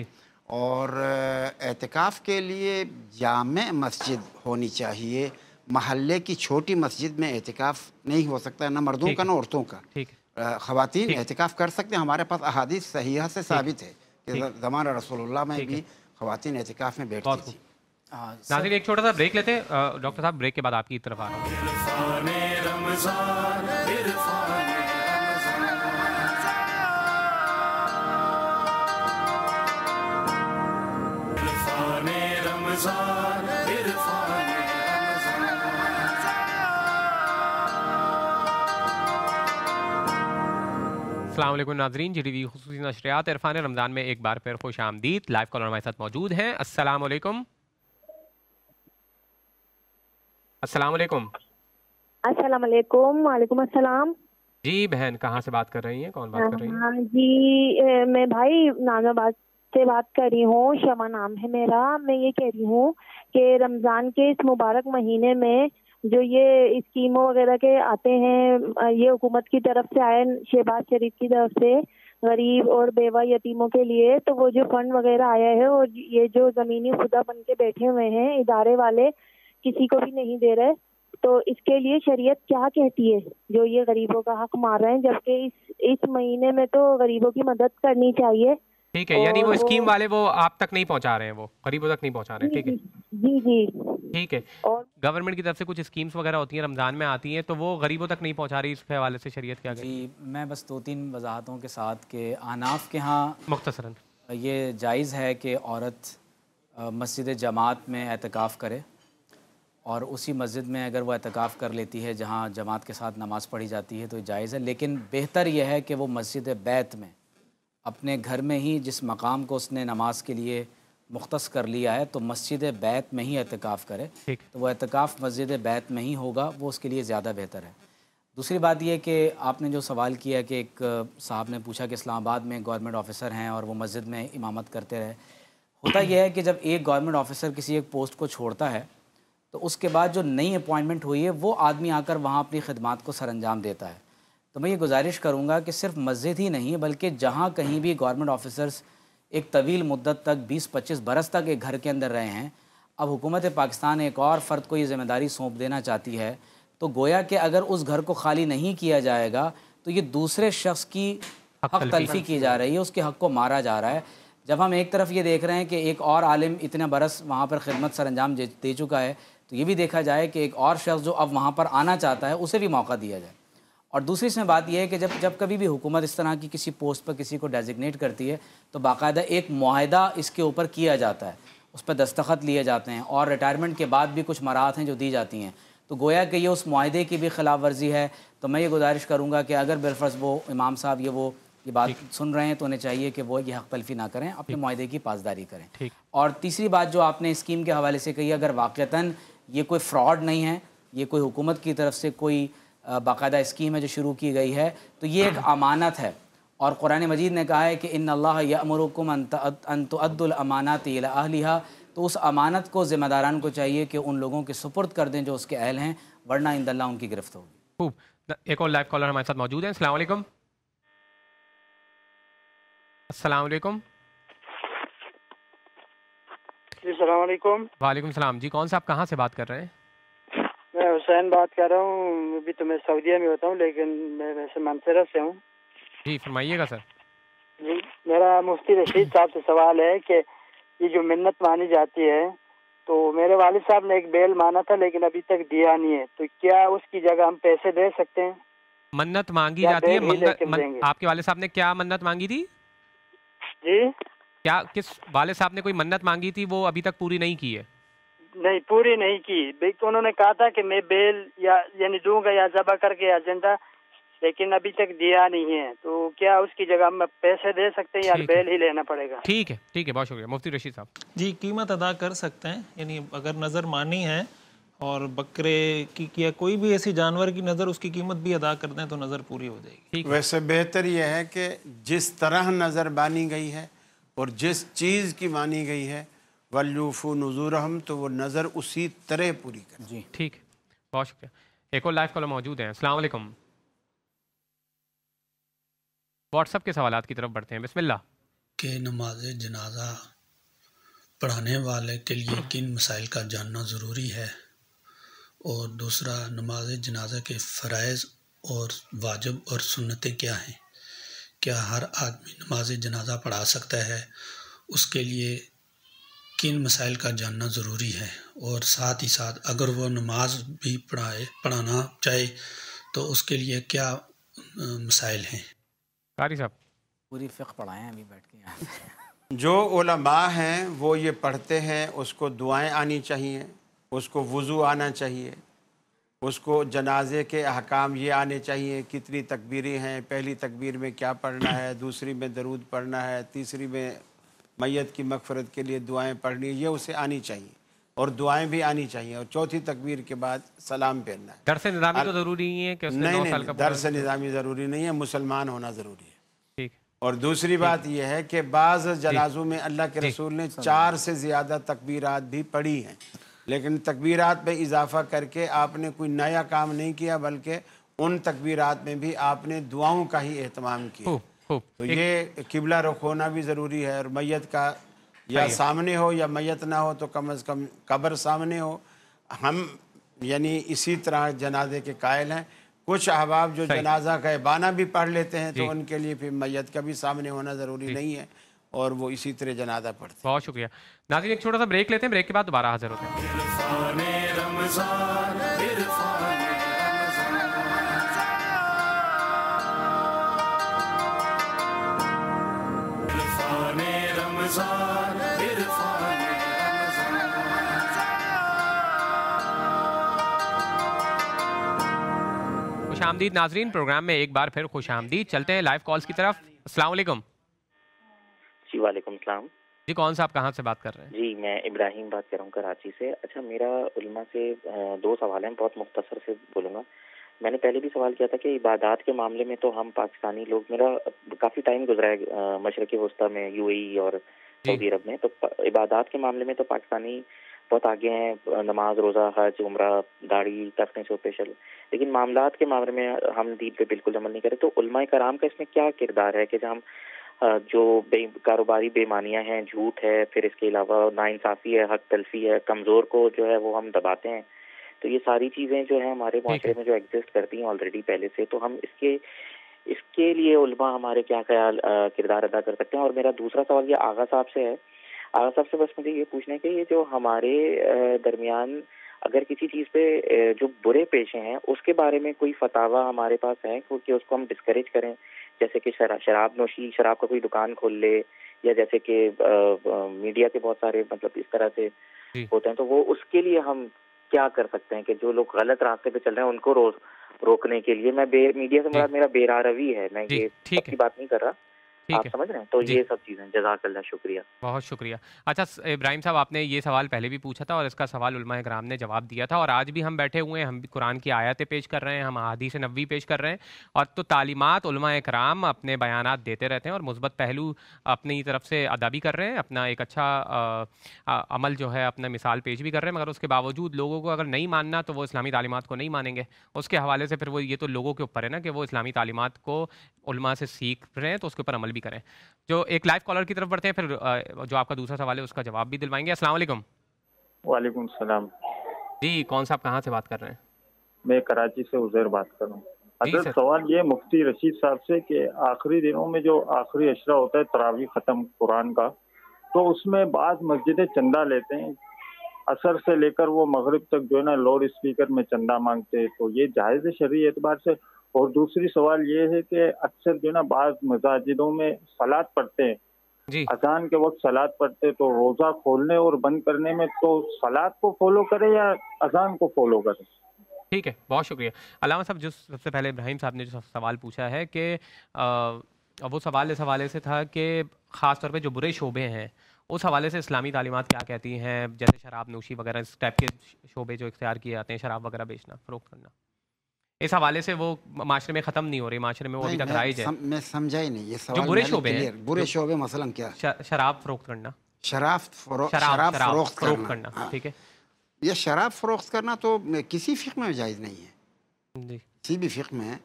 اور اعتکاف کے لیے جامع مسجد ہونی چاہیے، محلے کی چھوٹی مسجد میں اعتکاف نہیں ہو سکتا، نہ مردوں کا نہ عورتوں کا۔ خواتین اعتکاف کر سکتے ہیں، ہمارے پاس احادیث صحیحہ سے ثابت ہے کہ زمانہ رسول اللہ میں بھی خواتین اعتکاف میں بیٹھتی تھی۔ ناظرین ایک چھوٹا سا بریک لیتے ہیں ڈاکٹر صاحب، بریک کے بعد آپ کی طرف آ رہا ہوں۔ السلام علیکم ناظرین، جی ٹی وی خصوصی نشریات عرفان رمضان میں ایک بار پھر خوش آمدید۔ لائیو کالر ہمارے ساتھ موجود ہیں۔ السلام علیکم۔ السلام علیکم۔ السلام علیکم۔ وعلیکم السلام۔ جی بہن، کہاں سے بات کر رہی ہیں؟ کون بات کر رہی ہیں؟ جی میں بھائی نام آباد سے بات کر رہی ہوں، شمع نام ہے میرا۔ میں یہ کہہ رہی ہوں کہ رمضان کے اس مبارک مہینے میں جو یہ اسکیموں وغیرہ کے آتے ہیں، یہ حکومت کی طرف سے آئے، شہباز شریف کی طرف سے غریب اور بیوہ یتیموں کے لیے، تو وہ جو فنڈ وغیرہ آیا ہے اور یہ جو زمینی خدا بن کے بیٹھے ہوئے ہیں ادارے والے، کسی کو بھی نہیں دے رہے، تو اس کے لیے شریعت کیا کہتی ہے جو یہ غریبوں کا حق مار رہے ہیں، جبکہ اس مہینے میں تو غریبوں کی مدد کرنی چاہیے۔ ٹھیک ہے، یعنی وہ اسکیم والے وہ آپ تک نہیں پہنچا رہے ہیں، وہ غریبوں تک نہیں پہنچا رہے ہیں۔ ٹھیک ہے جی جی ٹھیک ہے، اور گورنمنٹ کی طرف سے کچھ اسکیمز وغیرہ ہوتی ہیں رمضان میں آتی ہیں تو وہ غریبوں تک نہیں پہنچا رہی، اس کے حوالے سے شریعت کیا کہتی ہے؟ جی میں بس 2-3 وضاحتوں کے ساتھ کہ احناف کے ہاں مختصراً یہ جائز ہے کہ عورت مسجد جماعت میں اعتکاف کرے، اور اسی مسجد میں اگر وہ اعتکاف کر لیتی ہے جہاں جماعت کے ساتھ نماز پڑھی جاتی ہے تو جائز ہے، لیکن بہتر یہ ہے کہ وہ مسجد بیت میں اپنے گھر میں ہی جس مقام کو اس نے نماز کے لیے مختص کر لیا ہے تو مسجد بیت میں ہی اعتکاف کرے، تو وہ اعتکاف مسجد بیت میں ہی ہوگا، وہ اس کے لیے زیادہ بہتر ہے۔ دوسری بات یہ کہ آپ نے جو سوال کیا کہ ایک صاحب نے پوچھا کہ اسلام آباد میں گورنمنٹ آفیسر ہیں اور وہ مسجد میں امامت کرتے رہے، ہوتا یہ ہے کہ جب ایک گورنمنٹ آفیسر کسی ایک پوسٹ کو چھوڑتا ہے تو اس کے بعد جو نئی اپوائنٹمنٹ ہوئی ہے وہ آدمی آ کر وہاں اپنی خدمات کو سر انجام دیتا ہے۔ تو میں یہ گزارش کروں گا کہ صرف مسجد ہی نہیں بلکہ جہاں کہیں بھی گورنمنٹ آفیسرز ایک طویل مدت تک 20-25 برس تک ایک گھر کے اندر رہے ہیں، اب حکومت پاکستان ایک اور فرد کو یہ ذمہ داری سونپ دینا چاہتی ہے، تو گویا کہ اگر اس گھر کو خالی نہیں کیا جائے گا تو یہ دوسرے شخص کی حق تلفی کی جا رہی ہے، اس کے حق کو مارا جا رہا ہے۔ جب ہم ایک طرف یہ دیکھ رہے ہیں کہ ایک اور عالم اتنے برس وہاں پر خدمت سر انجام دے چکا ہے، تو یہ بھی دیکھا جائے کہ ایک اور شخص جو اب وہاں پر آنا چاہتا ہے اسے بھی موقع دیا جائے۔ اور دوسری اس میں بات یہ ہے کہ جب کبھی بھی حکومت اس طرح کی کسی پوسٹ پر کسی کو ڈیزگنیٹ کرتی ہے تو باقاعدہ ایک معاہدہ اس کے اوپر کیا جاتا ہے، اس پہ دستخط لیے جاتے ہیں، اور ریٹائرمنٹ کے بعد بھی کچھ مراحت ہیں جو دی جاتی ہیں، تو گویا کہ یہ اس معاہدے کی بھی خلاف ورزی ہے۔ تو میں یہ گزارش کروں گا کہ اگر بالفرض وہ امام صاحب یہ بات سن رہے ہیں تو انہیں چاہیے کہ وہ یہ حق تلفی نہ کریں، اپنے معاہدے کی پاسداری کریں۔ اور تیسری بات جو آپ نے اسکیم کے حوالے سے کہی، اگر واقعتاً یہ کوئی فراڈ نہیں ہے، یہ کوئی حکومت کی طرف سے کوئی باقاعدہ اسکیم ہے جو شروع کی گئی ہے، تو یہ ایک امانت ہے، اور قرآن مجید نے کہا ہے کہ ان اللہ یأمرکم ان تؤدوا الامانات الی اہلھا، تو اس امانت کو ذمہ داران کو چاہیے کہ ان لوگوں کے سپرد کر دیں جو اس کے اہل ہیں، ورنہ عند اللہ ان کی گرفت ہوگی۔ خوب، ایک اور لائیو کالر ہمارے ساتھ موجود ہیں۔ السلام علیکم۔ السلام علیکم۔ جی السلام علیکم. وعلیکم السلام. جی کون صاحب کہاں سے بات کر رہے ہیں؟ میں حسین بات کر رہا ہوں. ابھی تو میں سعودیہ میں ہوتا ہوں لیکن میں ویسے منصورہ سے ہوں. جی فرمائیے گا سر. جی میرا مفتی رشید صاحب سے سوال ہے کہ یہ جو منت مانی جاتی ہے تو میرے والد صاحب نے ایک بیل مانا تھا لیکن ابھی تک دیا نہیں ہے, تو کیا اس کی جگہ ہم پیسے دے سکتے ہیں؟ منت مانگی جاتی ہے. آپ کے والد صاحب نے کیا منت مانگی تھی؟ جی کیا کس والد صاحب نے کوئی منت مانگی تھی وہ ابھی تک پوری نہیں کی ہے؟ نہیں پوری نہیں کی. انہوں نے کہا تھا کہ میں بیل یا یعنی دوں گا یا ذبح کر کے یا زندہ, لیکن ابھی تک دیا نہیں ہے. تو کیا اس کی جگہ ہم پیسے دے سکتے ہیں یا بیل ہی لینا پڑے گا؟ ٹھیک ہے ٹھیک ہے, بہت شکریہ مفتی رشید صاحب. جی قیمت ادا کر سکتے ہیں, یعنی اگر نظر مانی ہے اور بکرے کی یا کوئی بھی ایسی جانور کی نظر اس کی قیمت بھی ادا کر دیں تو نظر پوری ہو جائے گی. ویسے بہتر یہ ہے کہ جس طرح نظر مانی گئی ہے اور جس چیز کی مانی گئی ہے وَلْيُوفُوا نُذُورَهُمْ, تو وہ نظر اسی طرح پوری کریں. جی ٹھیک ہے, بہت شکریہ. ایک اور لائیو کالر موجود ہیں. السلام علیکم. واٹس ایپ کے سوالات کی طرف بڑھتے ہیں. بسم اللہ. کہ نماز جنازہ پڑھانے والے کے لیے کن مسائل کا جاننا ضروری ہے, اور دوسرا نماز جنازہ کے فرائض اور واجب اور سنتیں کیا ہیں, کیا ہر آدمی نماز جنازہ پڑھا سکتا ہے, اس کے لیے کن مسائل کا جاننا ضروری ہے, اور ساتھ ہی ساتھ اگر وہ نماز بھی پڑھانا چاہے تو اس کے لیے کیا مسائل ہیں. قاری صاحب پوری فقہ پڑھائیں ابھی بیٹھ کے یہاں. جو علماء ہیں وہ یہ پڑھتے ہیں, اس کو دعائیں آنی چاہیے, اس کو وضو آنا چاہیے, اس کو جنازے کے احکام یہ آنے چاہیے, کتنی تکبیریں ہیں, پہلی تکبیر میں کیا پڑھنا ہے, دوسری میں درود پڑھنا ہے, تیسری میں میت کی مغفرت کے لیے دعائیں پڑھنی, یہ اسے آنی چاہیے, اور دعائیں بھی آنی چاہیے, اور چوتھی تکبیر کے بعد سلام پھیرنا ہے. درس نظامی تو ضروری نہیں ہے کہ اس نے 9 سال کا درس نظامی ضروری نہیں ہے, مسلمان ہونا ضروری ہے. ٹھیک. اور دوسری بات یہ ہے کہ بعض جنازوں میں اللہ کے رسول نے 4 سے زیادہ تکبیرات بھی پڑھی ہیں, لیکن تکبیرات پہ اضافہ کر کے آپ نے کوئی نیا کام نہیں کیا, بلکہ ان تکبیرات میں بھی آپ نے دعاؤں کا ہی اہتمام کیا. تو یہ قبلہ رخ ہونا بھی ضروری ہے, اور میت کا یا سامنے ہو یا میت نہ ہو تو کم از کم قبر سامنے ہو. ہم یعنی اسی طرح جنازے کے قائل ہیں. کچھ احباب جو جنازہ کا ابانہ بھی پڑھ لیتے ہیں تو ان کے لیے پھر میت کا بھی سامنے ہونا ضروری نہیں ہے, اور وہ اسی طرح جنازہ پڑھتے ہیں. بہت شکریہ ناظرین. ایک چھوٹا سا بریک لیتے ہیں, بریک کے بعد دوبارہ حاضر ہوتے ہیں. خوش آمدید ناظرین, پروگرام میں ایک بار پھر خوش آمدید. چلتے ہیں لائیو کالز کی طرف. السلام علیکم. جی وعلیکم السلام. جی کون صاحب کہاں سے بات کر رہے ہیں؟ جی میں ابراہیم بات کر رہا ہوں کراچی سے. اچھا میرا علماء سے 2 سوال ہیں, بہت مختصر سے بولوں گا. میں نے پہلے بھی سوال کیا تھا کہ عبادات کے معاملے میں تو ہم پاکستانی لوگ, میرا کافی ٹائم گزرا ہے مشرقی وسطیٰ میں, یو اے ای اور سعودی عرب میں, تو عبادات کے معاملے میں تو پاکستانی بہت آگے ہیں, نماز, روزہ, حج, عمرہ, داڑھی رکھنے سے اسپیشل, لیکن معاملات کے معاملے میں ہم دین پہ بالکل عمل نہیں کرے. تو علماء کرام کا اس میں کیا کردار ہے کہ ہم جو کاروباری بے ایمانیاں ہیں, جھوٹ ہے, پھر اس کے علاوہ ناانصافی ہے, حق تلفی ہے, کمزور کو جو ہے وہ ہم دباتے ہیں, تو یہ ساری چیزیں جو ہیں ہمارے معاشرے میں جو ایگزسٹ کرتی ہیں آلریڈی پہلے سے, تو ہم اس کے لیے علماء ہمارے کیا خیال کردار ادا کر سکتے ہیں. اور میرا دوسرا سوال یہ آغا صاحب سے ہے. آغا صاحب سے بس مجھے یہ پوچھنا ہے کہ یہ جو ہمارے درمیان اگر کسی چیز پہ جو برے پیشے ہیں اس کے بارے میں کوئی فتاوی ہمارے پاس ہے کہ اس کو ہم ڈسکریج کریں, جیسے کہ شراب نوشی, شراب کا کوئی دکان کھول لے, یا جیسے کہ میڈیا کے بہت سارے مطلب اس طرح سے ہوتے ہیں, تو وہ اس کے لیے ہم کیا کر سکتے ہیں کہ جو لوگ غلط راستے پہ چل رہے ہیں ان کو روکنے کے لیے. میں میڈیا سے مراد میرا بے روی ہے, میں یہ سب کی بات نہیں کر رہا, آپ سمجھ رہے ہیں. تو یہ سب چیزیں. جزاک اللہ, شکریہ. بہت شکریہ. اچھا ابراہیم صاحب, آپ نے یہ سوال پہلے بھی پوچھا تھا اور اس کا سوال علماء کرام نے جواب دیا تھا, اور آج بھی ہم بیٹھے ہوئے ہیں, ہم بھی قرآن کی آیتیں پیش کر رہے ہیں, ہم احادیث نبوی پیش کر رہے ہیں, اور تو تعلیمات علماء کرام اپنے بیانات دیتے رہتے ہیں اور مثبت پہلو اپنی طرف سے ادا بھی کر رہے ہیں, اپنا ایک اچھا عمل جو ہے اپنا مثال پیش بھی کر رہے ہیں, مگر اس کے باوجود لوگوں کو اگر نہیں ماننا تو وہ اسلامی تعلیمات کو نہیں مانیں گے. اس کے حوالے سے پھر وہ یہ تو لوگوں کے اوپر ہے نا کہ وہ اسلامی تعلیمات کو علماء سے سیکھ رہے ہیں تو اس کے اوپر عمل عمل بھی کریں. جو ایک لائیو کالر کی طرف بڑھتے ہیں, پھر جو آپ کا دوسرا سوال ہے اس کا جواب بھی دلوائیں گے. السلام علیکم. وعلیکم السلام. جی کون صاحب کہاں سے بات کر رہے ہیں؟ میں کراچی سے عزیر بات کر رہا ہوں. حضرت سوال یہ مفتی رشید صاحب سے کہ آخری دنوں میں جو آخری اشرا ہوتا ہے تراویح ختم قرآن کا, تو اس میں بعض مسجدیں چندہ لیتے ہیں, عصر سے لے کر وہ مغرب تک جو ہے نا لاؤڈ اسپیکر میں چندہ مانگتے ہیں, تو یہ جائز ہے شرعی اعتبار سے؟ اور دوسری سوال یہ ہے کہ اکثر جو ہے نا بعض مساجدوں میں صلاۃ پڑھتے ہیں, اذان کے وقت صلاۃ پڑھتے, تو روزہ کھولنے اور بند کرنے میں تو صلاۃ کو فالو کرے یا اذان کو فالو کرے؟ ٹھیک ہے, بہت شکریہ. علامہ صاحب, جو سب سے پہلے ابراہیم صاحب نے جو سوال پوچھا ہے کہ وہ سوال اس حوالے سے تھا کہ خاص طور پہ جو برے شعبے ہیں اس حوالے سے اسلامی تعلیمات کیا کہتی ہیں, جیسے شراب نوشی وغیرہ اس ٹائپ کے شعبے جو اختیار کیے جاتے ہیں, شراب وغیرہ بیچنا فروخت کرنا, اس حوالے سے وہ معاشرے میں ختم نہیں ہو رہی, معاشرے میں وہ ابھی تک رائج ہے. میں سمجھا ہی نہیں یہ سوال. جو برے شعبے ہیں, برے شعبے مثلا کیا؟ شراب فروخت کرنا. شراب فروخت کرنا, ٹھیک ہے. یہ شراب فروخت کرنا تو کسی فقہ میں جائز نہیں ہے, کسی بھی فقہ میں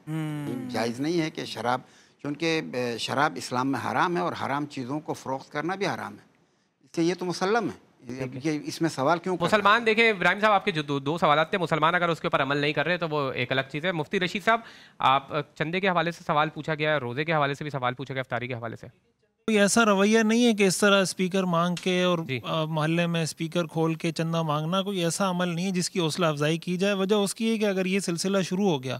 جائز نہیں ہے کہ شراب, چونکہ شراب اسلام میں حرام ہے اور حرام چیزوں کو فروخت کرنا بھی حرام ہے, اس لیے یہ تو مسلم ہے. اس میں سوال کیوں؟ مسلمان دیکھیں ابراہیم صاحب, آپ کے جو دو سوالات تھے, مسلمان اگر اس کے اوپر عمل نہیں کر رہے تو وہ ایک الگ چیز ہے. مفتی رشید صاحب, آپ چندے کے حوالے سے سوال پوچھا گیا ہے, روزے کے حوالے سے بھی سوال پوچھا گیا, افطاری کے حوالے سے. کوئی ایسا رویہ نہیں ہے کہ اس طرح اسپیکر مانگ کے اور محلے میں اسپیکر کھول کے چندہ مانگنا کوئی ایسا عمل نہیں ہے جس کی حوصلہ افزائی کی جائے. وجہ اس کی ہے کہ اگر یہ سلسلہ شروع ہو گیا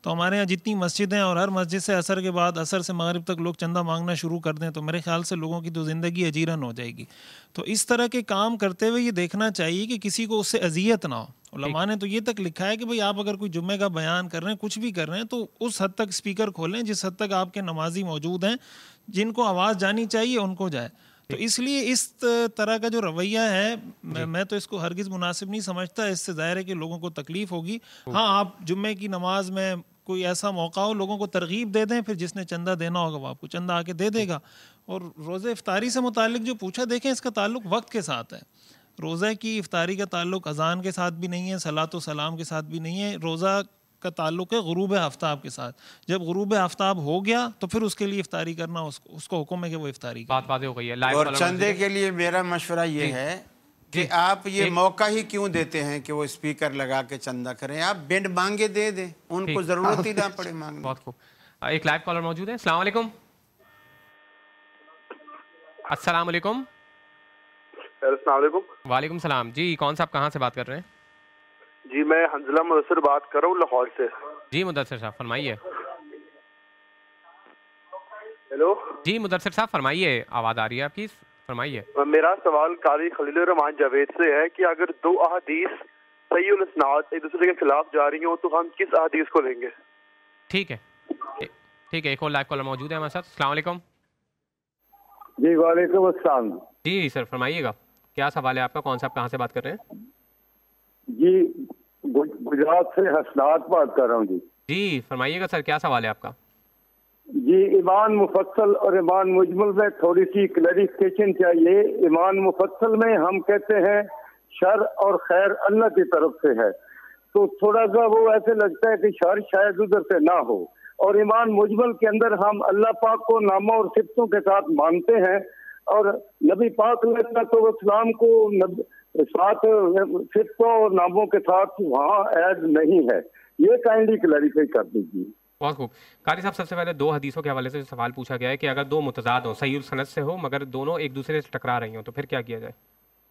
تو ہمارے یہاں جتنی مسجدیں اور ہر مسجد سے عصر کے بعد, عصر سے مغرب تک لوگ چندہ مانگنا شروع کر دیں تو میرے خیال سے لوگوں کی تو زندگی اجیرن ہو جائے گی. تو اس طرح کے کام کرتے ہوئے یہ دیکھنا چاہیے کہ کسی کو اس سے اذیت نہ ہو. علماء نے تو یہ تک لکھا ہے کہ بھئی آپ اگر کوئی جمعے کا بیان کر رہے ہیں, کچھ بھی کر رہے ہیں, تو اس حد تک اسپیکر کھولیں جس حد تک آپ کے نمازی موجود ہیں, جن کو آواز جانی چاہیے ان کو جائے. تو اس لیے اس طرح کا جو رویہ ہے میں تو اس کو ہرگز مناسب نہیں سمجھتا. اس سے ظاہر ہے کہ لوگوں کو تکلیف ہوگی. ہاں, آپ جمعے کی نماز میں کوئی ایسا موقع ہو, لوگوں کو ترغیب دے دیں, پھر جس نے چندہ دینا ہوگا وہ آپ کو چندہ آ کے دے دے گا. اور روزہ افطاری سے متعلق جو پوچھا, دیکھیں اس کا تعلق وقت کے ساتھ ہے. روزہ کی افطاری کا تعلق اذان کے ساتھ بھی نہیں ہے, صلاۃ و سلام کے ساتھ بھی نہیں ہے. روزہ کا تعلق ہے غروب آفتاب کے ساتھ. جب غروب آفتاب ہو گیا تو پھر اس کے لیے افطاری کرنا, اس کو حکم ہے کہ وہ افطاری کرے. بات واضح ہو گئی ہے. اور چندے کے لیے میرا مشورہ یہ ہے کہ آپ یہ موقع ہی کیوں دیتے ہیں کہ وہ اسپیکر لگا کے چندہ کریں, آپ بینڈ مانگے دے دیں, ان کو ضرورت ہی نہ پڑے مانگنے. بہت خوب. ایک لائیو کالر موجود ہے. السلام علیکم. السلام علیکم. السلام علیکم. وعلیکم السلام. جی کون صاحب کہاں سے بات کر رہے ہیں؟ جی میں حنزلہ مدثر بات کر رہا ہوں لاہور سے. جی مدثر صاحب فرمائیے. ہیلو. جی مدثر صاحب فرمائیے, آواز آ رہی ہے آپ کی, فرمائیے. میرا سوال قاری خلیل الرحمان جاوید سے ہے کہ اگر دو احادیث صحیح الاسناد ایک دوسرے کے خلاف جا رہی ہوں تو ہم کس احادیث کو لیں گے؟ ٹھیک ہے, ٹھیک ہے. ایک اور لائیو کالر موجود ہے ہمارے ساتھ. السلام علیکم. جی وعلیکم السلام. جی سر فرمائیے گا, کیا سوال ہے آپ کا؟ کون صاحب کہاں سے بات کر رہے ہیں؟ جی گجرات سے حسنات بات کر رہا ہوں. جی فرمائیے گا سر, کیا سوال ہے آپ کا؟ جی ایمان مفصل اور ایمان مجمل میں تھوڑی سی کلیریفیکیشن چاہیے. ایمان مفصل میں ہم کہتے ہیں شر اور خیر اللہ کی طرف سے ہے, تو تھوڑا سا وہ ایسے لگتا ہے کہ شر شاید ادھر سے نہ ہو. اور ایمان مجمل کے اندر ہم اللہ پاک کو ناموں اور صفتوں کے ساتھ مانتے ہیں, اور نبی پاک علیہ السلام کو ساتھ صفتوں اور ناموں کے ساتھ وہاں ایڈ نہیں ہے. یہ کائنڈلی کلیریفائی کر دیجیے. بہت خوب. قاری صاحب سب سے پہلے دو حدیثوں کے حوالے سے سوال پوچھا گیا ہے کہ اگر دو متضاد ہوں, صحیح السند سے ہو مگر دونوں ایک دوسرے سے ٹکرا رہی ہوں, تو پھر کیا کیا جائے؟